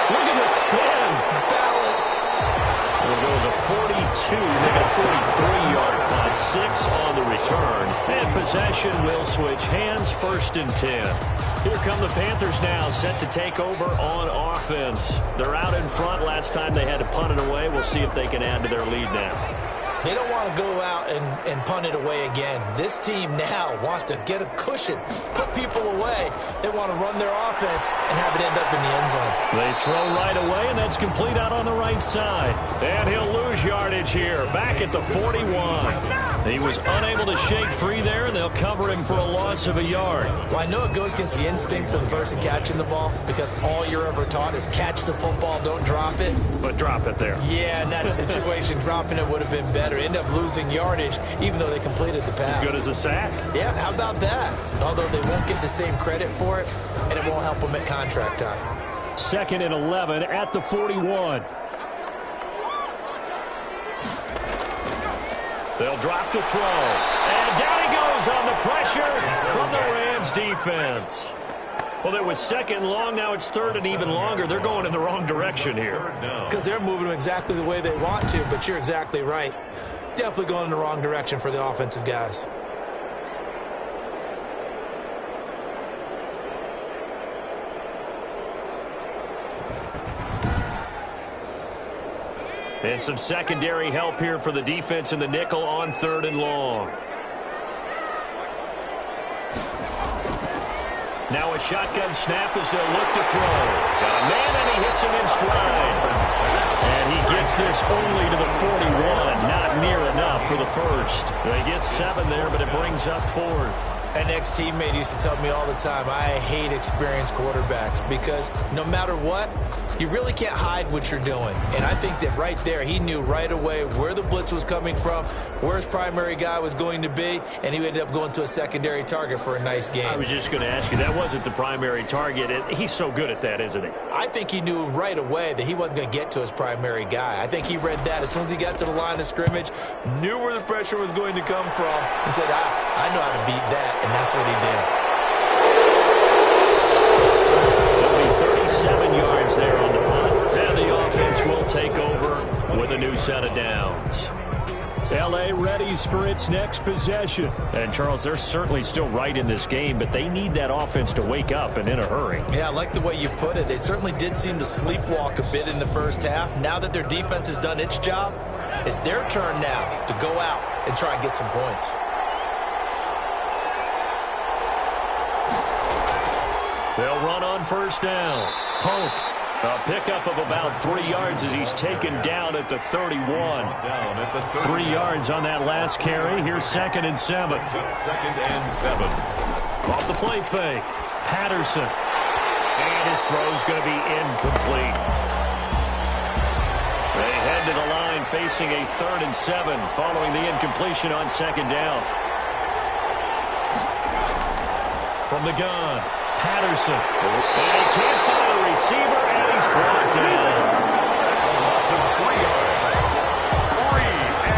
Look at the spin. Balance. There goes a 42, maybe a 43-yard punt, 6 on the return. And possession will switch hands, 1st and 10. Here come the Panthers now, set to take over on offense. They're out in front. Last time they had to punt it away. We'll see if they can add to their lead now. They don't want to go out and punt it away again. This team now wants to get a cushion, put people away. They want to run their offense and have it end up in the end zone. They throw right away, and that's complete out on the right side. And he'll lose yardage here, back at the 41. He was unable to shake free there, and they'll cover him for a loss of a yard. Well, I know it goes against the instincts of the person catching the ball because all you're ever taught is catch the football, don't drop it. But drop it there. Yeah, in that situation, dropping it would have been better. End up losing yardage, even though they completed the pass. As good as a sack. Yeah, how about that? Although they won't get the same credit for it, and it won't help them at contract time. 2nd and 11 at the 41. They'll drop to throw. And down he goes on the pressure from the Rams defense. Well, it was 2nd and long. Now it's 3rd and even longer. They're going in the wrong direction here. Because they're moving them exactly the way they want to, but you're exactly right. Definitely going in the wrong direction for the offensive guys. And some secondary help here for the defense in the nickel on 3rd and long. Now a shotgun snap as they'll look to throw. Got a man, and he hits him in stride. And he gets this only to the 41. Not near enough for the first. They get 7 there, but it brings up 4th. An ex-teammate used to tell me all the time, I hate experienced quarterbacks because no matter what, you really can't hide what you're doing. And I think that right there, he knew right away where the blitz was coming from, where his primary guy was going to be, and he ended up going to a secondary target for a nice game. I was just going to ask you, that wasn't the primary target. He's so good at that, isn't he? I think he knew right away that he wasn't going to get to his primary guy. I think he read that as soon as he got to the line of scrimmage, knew where the pressure was going to come from, and said, I know how to beat that, and that's what he did. It'll be 37 yards there on the punt. And the offense will take over with a new set of downs. L.A. readies for its next possession. And, Charles, they're certainly still right in this game, but they need that offense to wake up and in a hurry. Yeah, I like the way you put it. They certainly did seem to sleepwalk a bit in the first half. Now that their defense has done its job, it's their turn now to go out and try and get some points. They'll run on 1st down. Pope. A pickup of about 3 yards as he's taken down at the 31. 3 yards on that last carry. Here's 2nd and 7. 2nd and 7. Off the play fake. Patterson. And his throw's going to be incomplete. They head to the line facing a 3rd and 7 following the incompletion on 2nd down. From the gun. Patterson. And he can't find a receiver, and he's brought down.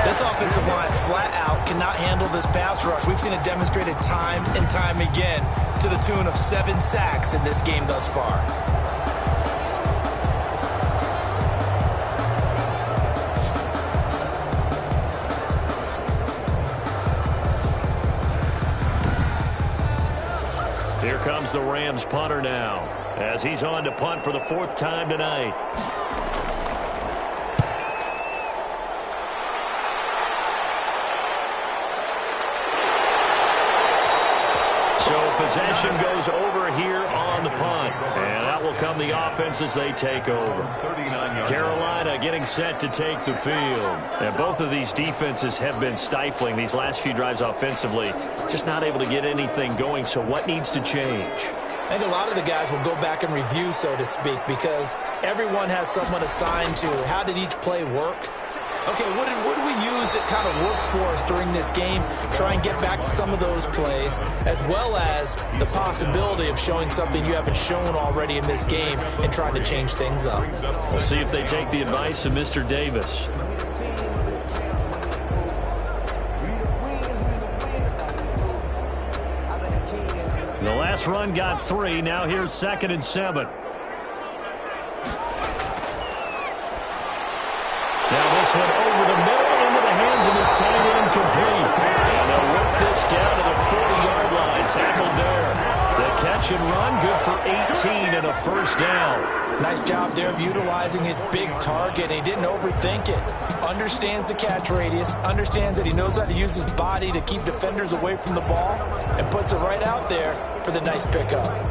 This offensive line flat out cannot handle this pass rush. We've seen it demonstrated time and time again to the tune of 7 sacks in this game thus far. Here comes the Rams punter now as he's on to punt for the 4th time tonight. So possession goes over here on the punt. And out will come the offense as they take over. Carolina getting set to take the field. And both of these defenses have been stifling these last few drives offensively. Just not able to get anything going. So what needs to change? I think a lot of the guys will go back and review, so to speak, because everyone has someone assigned to how did each play work. Okay, what did we use that kind of worked for us during this game? Try and get back to some of those plays, as well as the possibility of showing something you haven't shown already in this game and trying to change things up. We'll see if they take the advice of Mr. Davis. The last run got 3. Now here's 2nd and 7. Now this one over the middle into the hands of his tight end complete. And they'll work this down to the 40-yard line. Tackled there. The catch play-action run, good for 18 and a first down. Nice job there of utilizing his big target. He didn't overthink it. Understands the catch radius, understands that he knows how to use his body to keep defenders away from the ball, and puts it right out there for the nice pickup.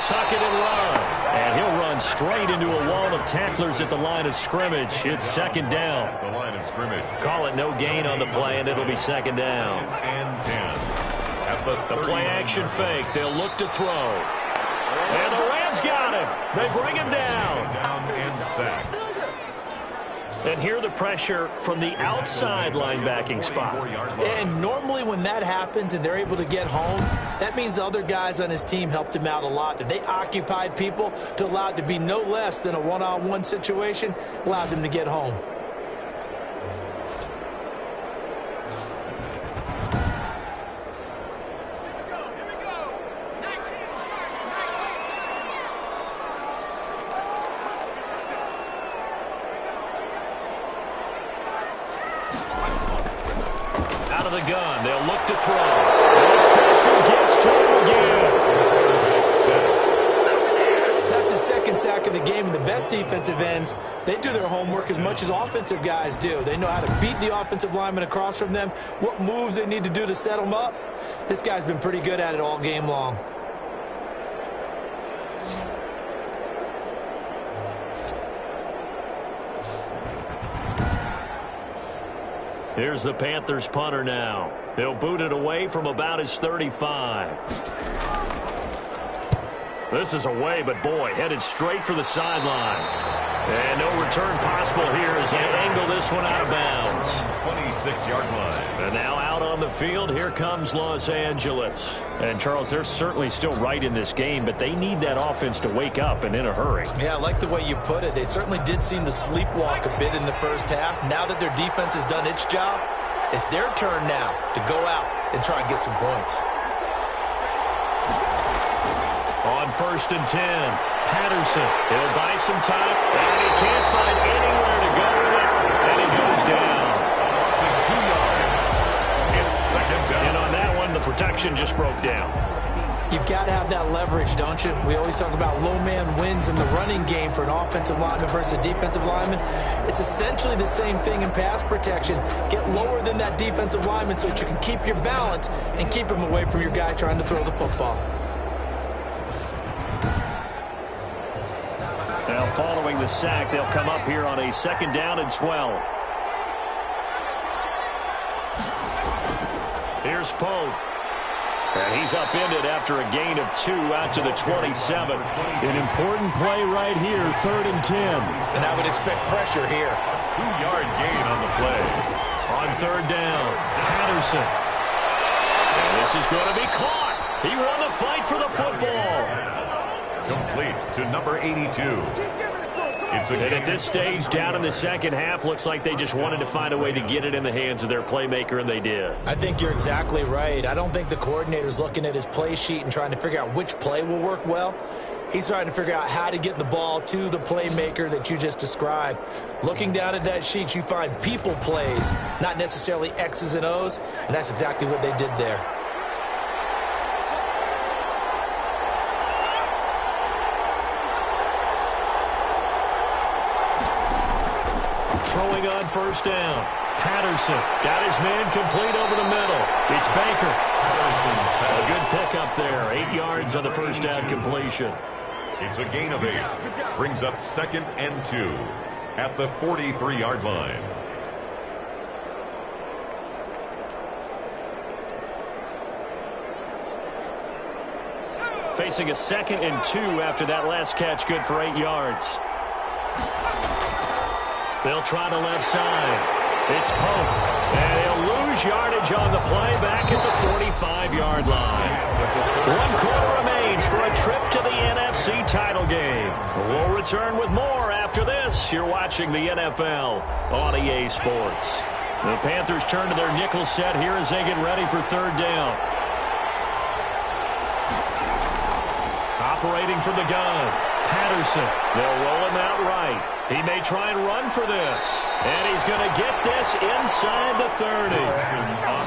Tuck it and run. And he'll run straight into a wall of tacklers at the line of scrimmage. It's second down. The line of scrimmage. Call it no gain on the play, and it'll be second down. And 10. At the play-action fake. They'll look to throw. And the Rams got him. They bring him down. Down and sacked. And here the pressure from the outside linebacking spot. And normally when that happens and they're able to get home, that means the other guys on his team helped him out a lot. That they occupied people to allow it to be no less than a one-on-one situation, allows him to get home. Out of the gun, they'll look to throw. And pressure gets to him again. That's his second sack of the game, and the best defensive ends, they do their homework as much as offensive guys do. They know how to beat the offensive lineman across from them, what moves they need to do to set them up. This guy's been pretty good at it all game long. Here's the Panthers punter now. They'll boot it away from about his 35. This is away, but boy, headed straight for the sidelines. And no return possible here as they angle this one out of bounds. 26-yard line. And now out on the field, here comes Los Angeles. And, Charles, they're certainly still right in this game, but they need that offense to wake up and in a hurry. Yeah, I like the way you put it. They certainly did seem to sleepwalk a bit in the first half. Now that their defense has done its job, it's their turn now to go out and try and get some points. On 1st and 10, Patterson. He'll buy some time, and he can't find anywhere to go with it, and he goes down. 2 yards. It's second down. And on that one, the protection just broke down. You've got to have that leverage, don't you? We always talk about low man wins in the running game for an offensive lineman versus a defensive lineman. It's essentially the same thing in pass protection. Get lower than that defensive lineman so that you can keep your balance and keep him away from your guy trying to throw the football. Now, following the sack, they'll come up here on a 2nd down and 12. Here's Pope. And he's upended after a gain of 2 out to the 27. An important play right here, 3rd and 10. And I would expect pressure here. 2-yard gain on the play. On 3rd down, Patterson. And this is going to be caught. He won the fight for the football. Complete to number 82. And at this stage, down in the second half, looks like they just wanted to find a way to get it in the hands of their playmaker, and they did. I think you're exactly right. I don't think the coordinator's looking at his play sheet and trying to figure out which play will work well. He's trying to figure out how to get the ball to the playmaker that you just described. Looking down at that sheet, you find people plays, not necessarily X's and O's, and that's exactly what they did there. Throwing on 1st down. Patterson got his man complete over the middle. It's Baker. A good pickup there. 8 yards on the 1st down completion. It's a gain of 8. Brings up 2nd and 2 at the 43-yard line. Facing a 2nd and 2 after that last catch, good for 8 yards. They'll try the left side. It's Pope. And he'll lose yardage on the play back at the 45-yard line. 1 quarter remains for a trip to the NFC title game. We'll return with more after this. You're watching the NFL on EA Sports. The Panthers turn to their nickel set here as they get ready for 3rd down. operating from the gun. Patterson. They'll roll him out right. He may try and run for this. And he's going to get this inside the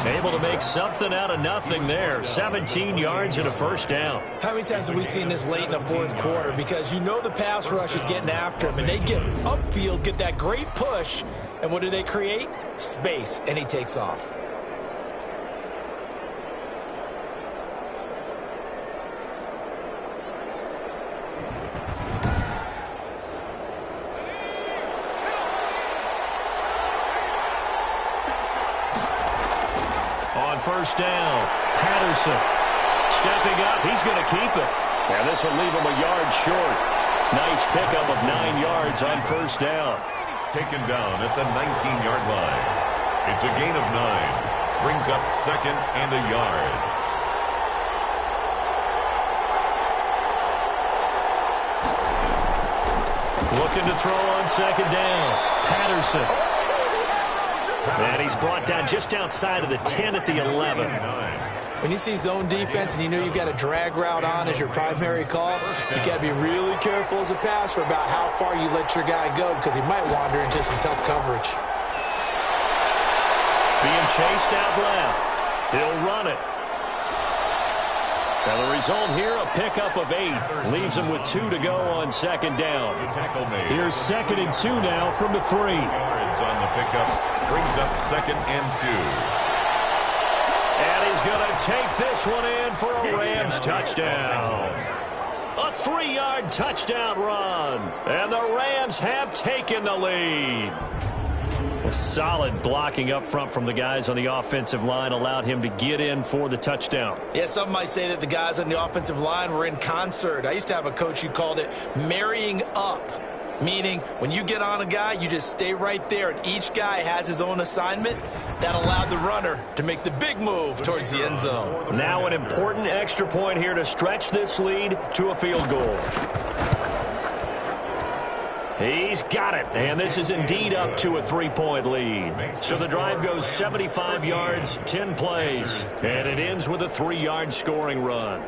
30. Able to make something out of nothing there. 17 yards and a first down. How many times have we seen this late in the fourth quarter? Because you know the pass rush is getting after him, and they get upfield, get that great push, and what do they create? Space, and he takes off. First down. Patterson stepping up. He's going to keep it. And this will leave him a yard short. Nice pickup of 9 yards on first down. Taken down at the 19-yard line. It's a gain of 9. Brings up second and a yard. Looking to throw on second down. Patterson. And he's brought down just outside of the 10 at the 11. When you see zone defense and you know you've got a drag route on as your primary call, you got to be really careful as a passer about how far you let your guy go because he might wander into some tough coverage. Being chased out left. He'll run it. Now the result here, a pickup of 8. Leaves him with 2 to go on second down. Here's 2nd and 2 now from the 3. Yards on the pickup. Brings up second and 2. And he's going to take this one in for a Rams touchdown. A 3-yard touchdown run. And the Rams have taken the lead. A solid blocking up front from the guys on the offensive line allowed him to get in for the touchdown. Yeah, some might say that the guys on the offensive line were in concert. I used to have a coach who called it marrying up, meaning when you get on a guy, you just stay right there, and each guy has his own assignment. That allowed the runner to make the big move towards the end zone. Now an important extra point here to stretch this lead to a field goal. He's got it, and this is indeed up to a 3-point lead. So the drive goes 75 yards, 10 plays, and it ends with a 3-yard scoring run.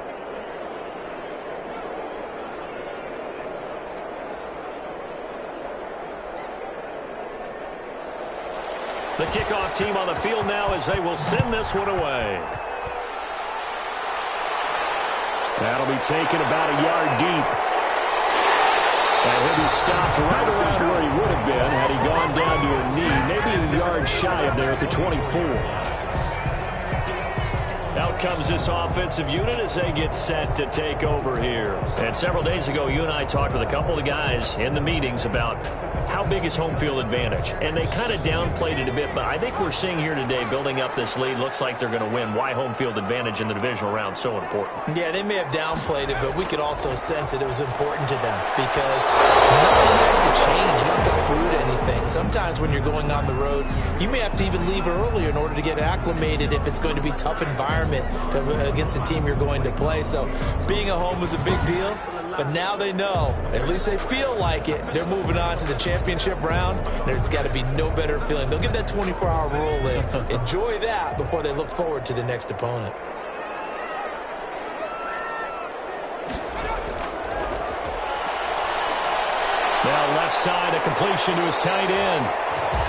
The kickoff team on the field now as they will send this one away. That'll be taken about a yard deep. And he'll be stopped right around where he would have been had he gone down to a knee, maybe a yard shy of there at the 24. Out comes this offensive unit as they get set to take over here. And several days ago, you and I talked with a couple of guys in the meetings about how big is home field advantage. And they kind of downplayed it a bit, but I think we're seeing here today, building up this lead, looks like they're going to win. Why home field advantage in the divisional round so important? Yeah, they may have downplayed it, but we could also sense that it was important to them because nothing has to change. You don't have to uproot anything. Sometimes when you're going on the road, you may have to even leave earlier in order to get acclimated if it's going to be a tough environment against the team you're going to play. So being at home was a big deal. But now they know, at least they feel like it, they're moving on to the championship round. There's got to be no better feeling. They'll get that 24-hour rule in. Enjoy that before they look forward to the next opponent. Now left side, a completion to his tight end.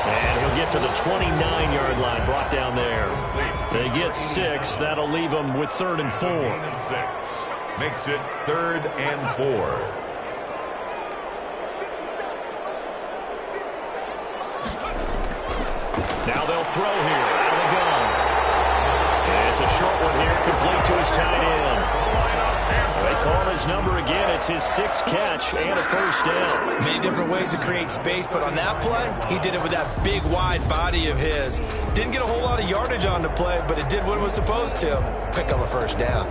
And he'll get to the 29-yard line, brought down there. They get 6. That'll leave them with 3rd and 4. Makes it 3rd and 4. Now they'll throw here out of the gun. And it's a short one here, complete to his tight end. They call his number again. It's his 6th catch and a first down. Many different ways to create space, but on that play, he did it with that big, wide body of his. Didn't get a whole lot of yardage on the play, but it did what it was supposed to. Pick up a first down.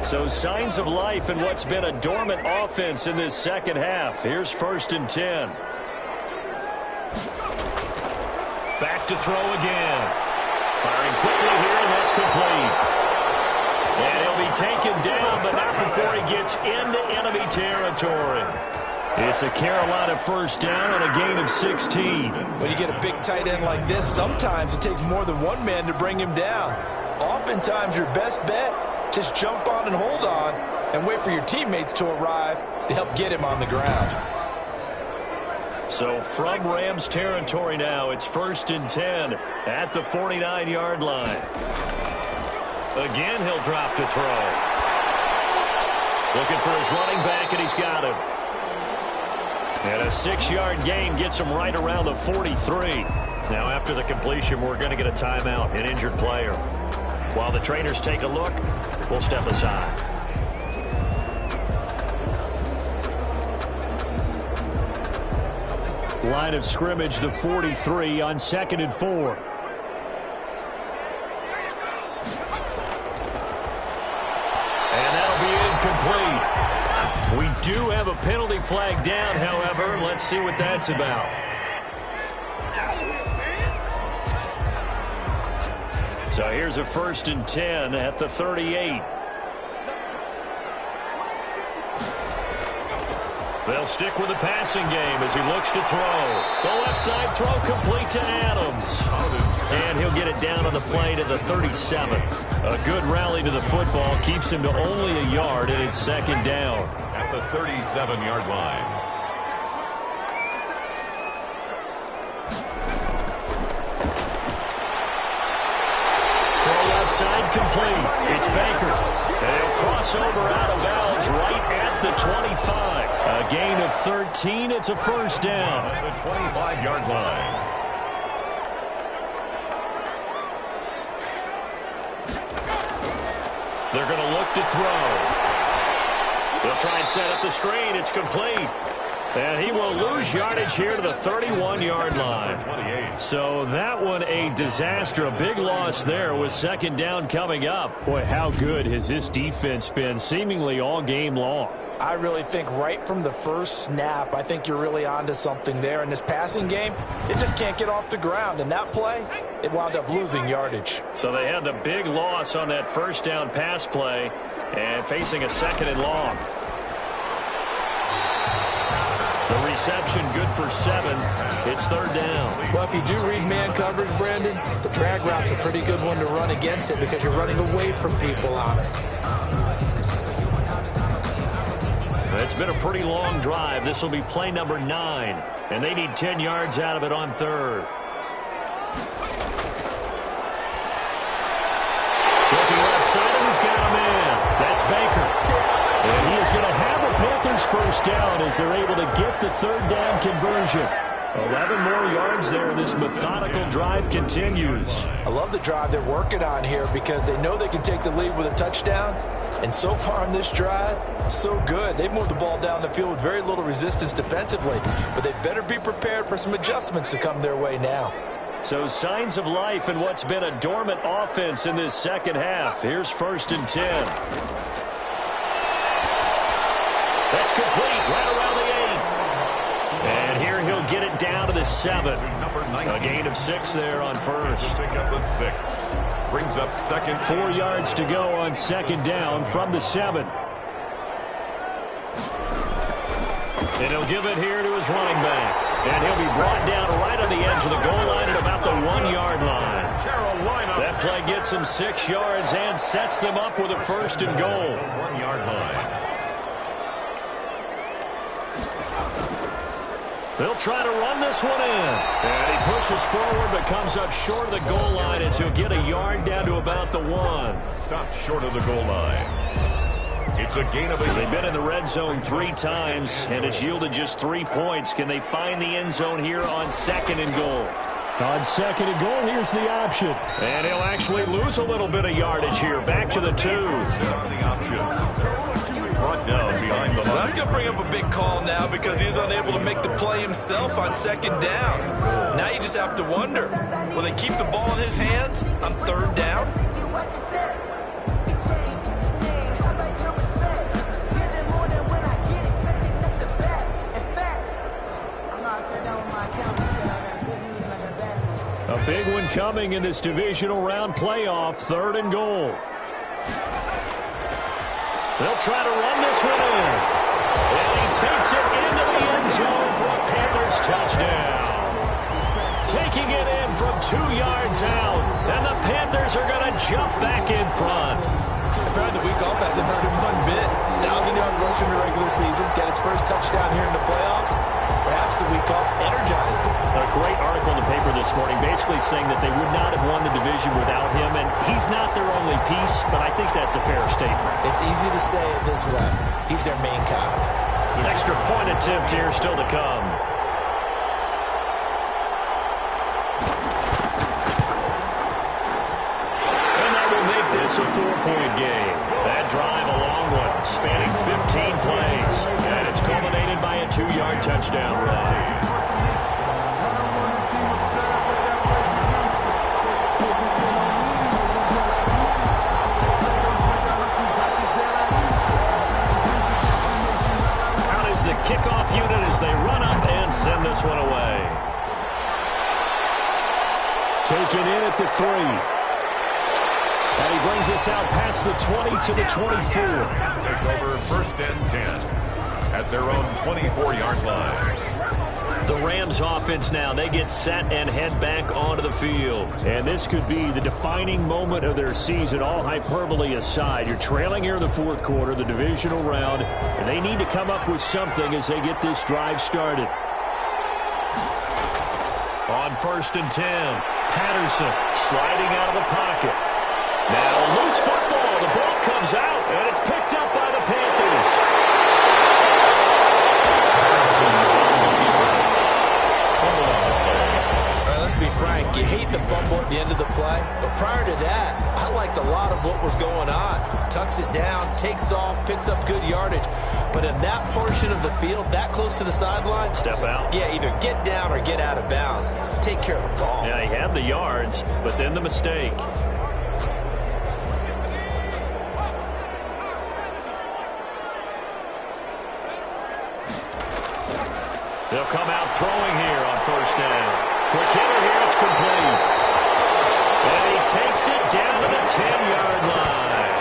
So signs of life in what's been a dormant offense in this second half. Here's 1st and 10. Back to throw again. Firing quickly here, and that's complete. And he'll be taken down, but not before he gets into enemy territory. It's a Carolina first down on a gain of 16. When you get a big tight end like this, sometimes it takes more than one man to bring him down. Oftentimes, your best bet, just jump on and hold on and wait for your teammates to arrive to help get him on the ground. So from Rams territory now, it's 1st and 10 at the 49-yard line. Again, he'll drop to throw. Looking for his running back, and he's got him. And a 6-yard gain gets him right around the 43. Now, after the completion, we're going to get a timeout, an injured player. While the trainers take a look, we'll step aside. Line of scrimmage, the 43 on 2nd and 4. And that'll be incomplete. We do have a penalty flag down, however. Let's see what that's about. So here's a 1st and 10 at the 38. They'll stick with the passing game as he looks to throw. The left side throw complete to Adams. And he'll get it down on the play to the 37. A good rally to the football keeps him to only a yard, and it's 2nd down. At the 37-yard line. Side complete. It's Baker. And he'll cross over out of bounds right at the 25. A gain of 13. It's a first down. At the 25-yard line. They're going to look to throw. They'll try and set up the screen. It's complete. And he will lose yardage here to the 31-yard line. So that one a disaster. A big loss there with 2nd down coming up. Boy, how good has this defense been seemingly all game long? I really think right from the first snap, I think you're really onto something there. In this passing game, it just can't get off the ground. And that play, it wound up losing yardage. So they had the big loss on that first down pass play and facing a 2nd and long. The reception good for 7. It's 3rd down. Well, if you do read man coverage, Brandon, the drag route's a pretty good one to run against it because you're running away from people on it. It's been a pretty long drive. This will be play number 9, and they need 10 yards out of it on 3rd. Looking left side, and he's got a man. That's Baker. And he is going to have a Panthers first down as they're able to get the 3rd down conversion. 11 more yards there. This methodical drive continues. I love the drive they're working on here because they know they can take the lead with a touchdown. And so far in this drive, so good. They've moved the ball down the field with very little resistance defensively. But they better be prepared for some adjustments to come their way now. So signs of life in what's been a dormant offense in this 2nd half. Here's 1st and 10. That's complete right around the 8. And here he'll get it down to the 7. A gain of 6 there on 1st. Pick up with 6. Brings up 2nd. 4 yards to go on 2nd down from the 7. And he'll give it here to his running back. And he'll be brought down right on the edge of the goal line at about the 1-yard line. That play gets him 6 yards and sets them up with a 1st and goal. 1-yard line. They'll try to run this one in. And he pushes forward but comes up short of the goal line as he'll get a yard down to about the 1. Stopped short of the goal line. It's a gain of a They've been in the red zone 3 times, and it's yielded just 3 points. Can they find the end zone here on 2nd and goal? On 2nd and goal, here's the option. And he'll actually lose a little bit of yardage here. Back to the 2. The option. Brought down behind the line. Well, that's going to bring up a big call now because he's unable to make the play himself on 2nd down. Now you just have to wonder, will they keep the ball in his hands on 3rd down? A big one coming in this divisional round playoff, 3rd and goal. They'll try to run this one in. And he takes it into the end zone for a Panthers touchdown. Taking it in from 2 yards out, and the Panthers are going to jump back in front. Apparently the week off hasn't hurt him one bit. 1,000-yard rush in the regular season, get his first touchdown here in the playoffs. Perhaps the week off energized him. A great article in the paper this morning basically saying that they would not have won the division without him, and he's not their only piece, but I think that's a fair statement. It's easy to say it this way. He's their main cog. An extra point attempt here still to come. It's a 4-point game. That drive, a long one, spanning 15 plays. And it's culminated by a 2-yard touchdown run. Out is the kickoff unit as they run up and send this one away. Taken in at the 3. And he brings us out past the 20 to the 24. Take over 1st and 10 at their own 24-yard line. The Rams offense now, they get set and head back onto the field. And this could be the defining moment of their season, all hyperbole aside. You're trailing here in the 4th quarter, the divisional round, and they need to come up with something as they get this drive started. On 1st and 10, Patterson sliding out of the pocket. Now, loose football. The ball comes out, and it's picked up by the Panthers. All right, let's be frank. You hate the fumble at the end of the play, but prior to that, I liked a lot of what was going on. Tucks it down, takes off, picks up good yardage. But in that portion of the field, that close to the sideline, step out. Yeah, either get down or get out of bounds. Take care of the ball. Yeah, he had the yards, but then the mistake. They'll come out throwing here on 1st down. Quick hitter here, it's complete. And he takes it down to the 10-yard line.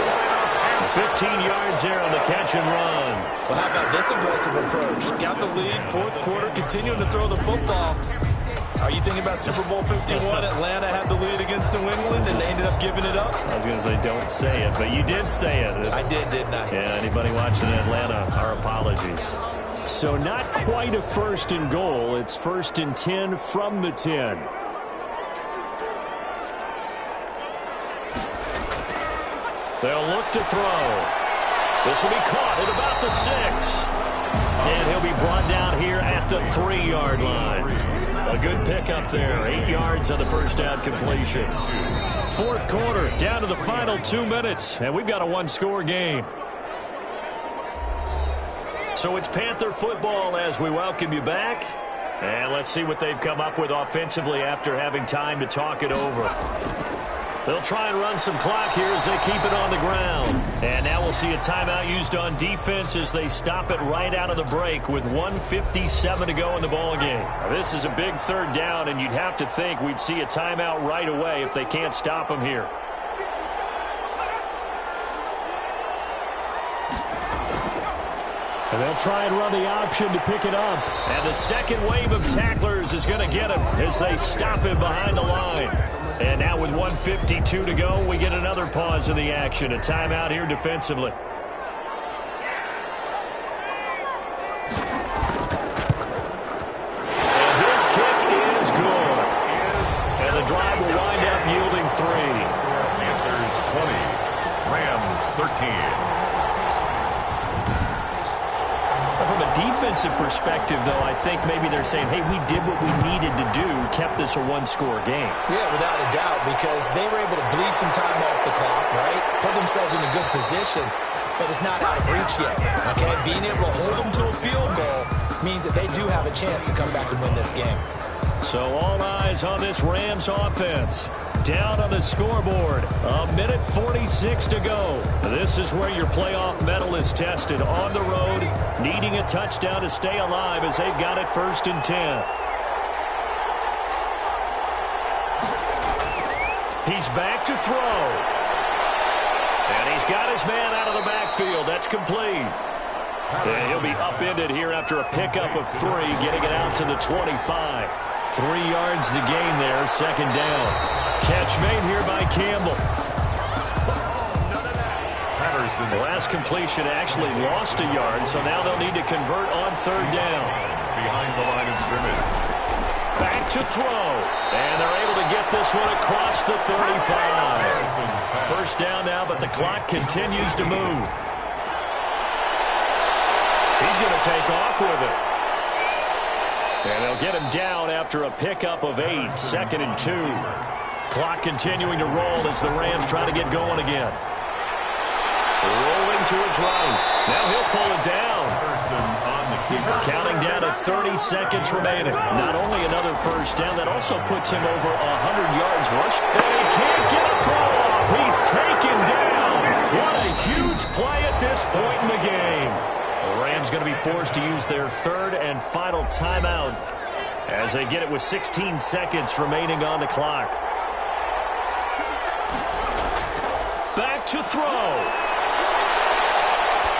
15 yards there on the catch and run. Well, how about this aggressive approach? Got the lead, 4th quarter, continuing to throw the football. Are you thinking about Super Bowl 51? Atlanta had the lead against New England, and they ended up giving it up? I was going to say, don't say it, but you did say it. I did, didn't I? Yeah, anybody watching Atlanta, our apologies. So not quite a 1st and goal. It's 1st and 10 from the 10. They'll look to throw. This will be caught at about the 6. And he'll be brought down here at the 3-yard line. A good pickup there. 8 yards on the 1st down completion. 4th quarter, down to the final 2 minutes. And we've got a 1-score game. So it's Panther football as we welcome you back. And let's see what they've come up with offensively after having time to talk it over. They'll try and run some clock here as they keep it on the ground. And now we'll see a timeout used on defense as they stop it right out of the break with 1:57 to go in the ballgame. Now, this is a big 3rd down, and you'd have to think we'd see a timeout right away if they can't stop them here. And they'll try and run the option to pick it up. And the second wave of tacklers is going to get him as they stop him behind the line. And now with 1:52 to go, we get another pause in the action. A timeout here defensively. And his kick is good. And the drive will wind up yielding 3. Panthers 20, Rams 13. From a defensive perspective, though, I think maybe they're saying, hey, we did what we needed to do, kept this a 1-score game. Yeah, without a doubt, because they were able to bleed some time off the clock, right? Put themselves in a good position, but it's not out of reach yet, okay? Being able to hold them to a field goal means that they do have a chance to come back and win this game. So all eyes on this Rams offense. Down on the scoreboard, 1:46 to go. This is where your playoff medal is tested on the road, needing a touchdown to stay alive as they've got it 1st and 10. He's back to throw. And he's got his man out of the backfield. That's complete. And he'll be upended here after a pickup of 3, getting it out to the 25. 3 yards the gain there, second down. Catch made here by Campbell. The last completion actually lost a yard, so now they'll need to convert on third down. Behind the line of scrimmage. Back to throw. And they're able to get this one across the 35. First down now, but the clock continues to move. He's going to take off with it. And they'll get him down after a pickup of 8, second and 2. Clock continuing to roll as the Rams try to get going again. Rolling to his right. Now he'll pull it down. Counting down at 30 seconds remaining. Not only another first down, that also puts him over 100 yards rush. And he can't get a throw off. He's taken down. What a huge play at this point in the game. The Rams going to be forced to use their third and final timeout as they get it with 16 seconds remaining on the clock. Back to throw.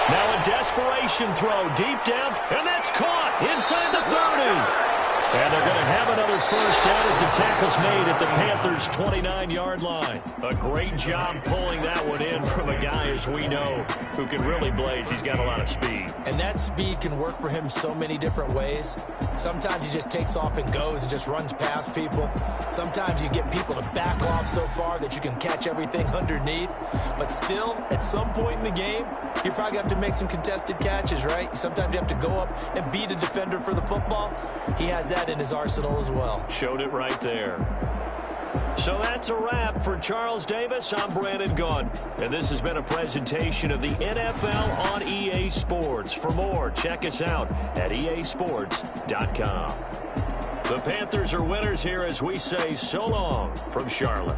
Now a desperation throw deep down, and that's caught inside the 30. And they're going to have another first down as the tackle's made at the Panthers' 29-yard line. A great job pulling that one in from a guy, as we know, who can really blaze. He's got a lot of speed. And that speed can work for him so many different ways. Sometimes he just takes off and goes and just runs past people. Sometimes you get people to back off so far that you can catch everything underneath. But still, at some point in the game, you probably have to make some contested catches, right? Sometimes you have to go up and beat a defender for the football. He has that in his arsenal as well. Showed it right there. So that's a wrap for Charles Davis. I'm Brandon Gunn, and this has been a presentation of the NFL on EA Sports. For more, check us out at easports.com. The Panthers are winners here as we say so long from Charlotte.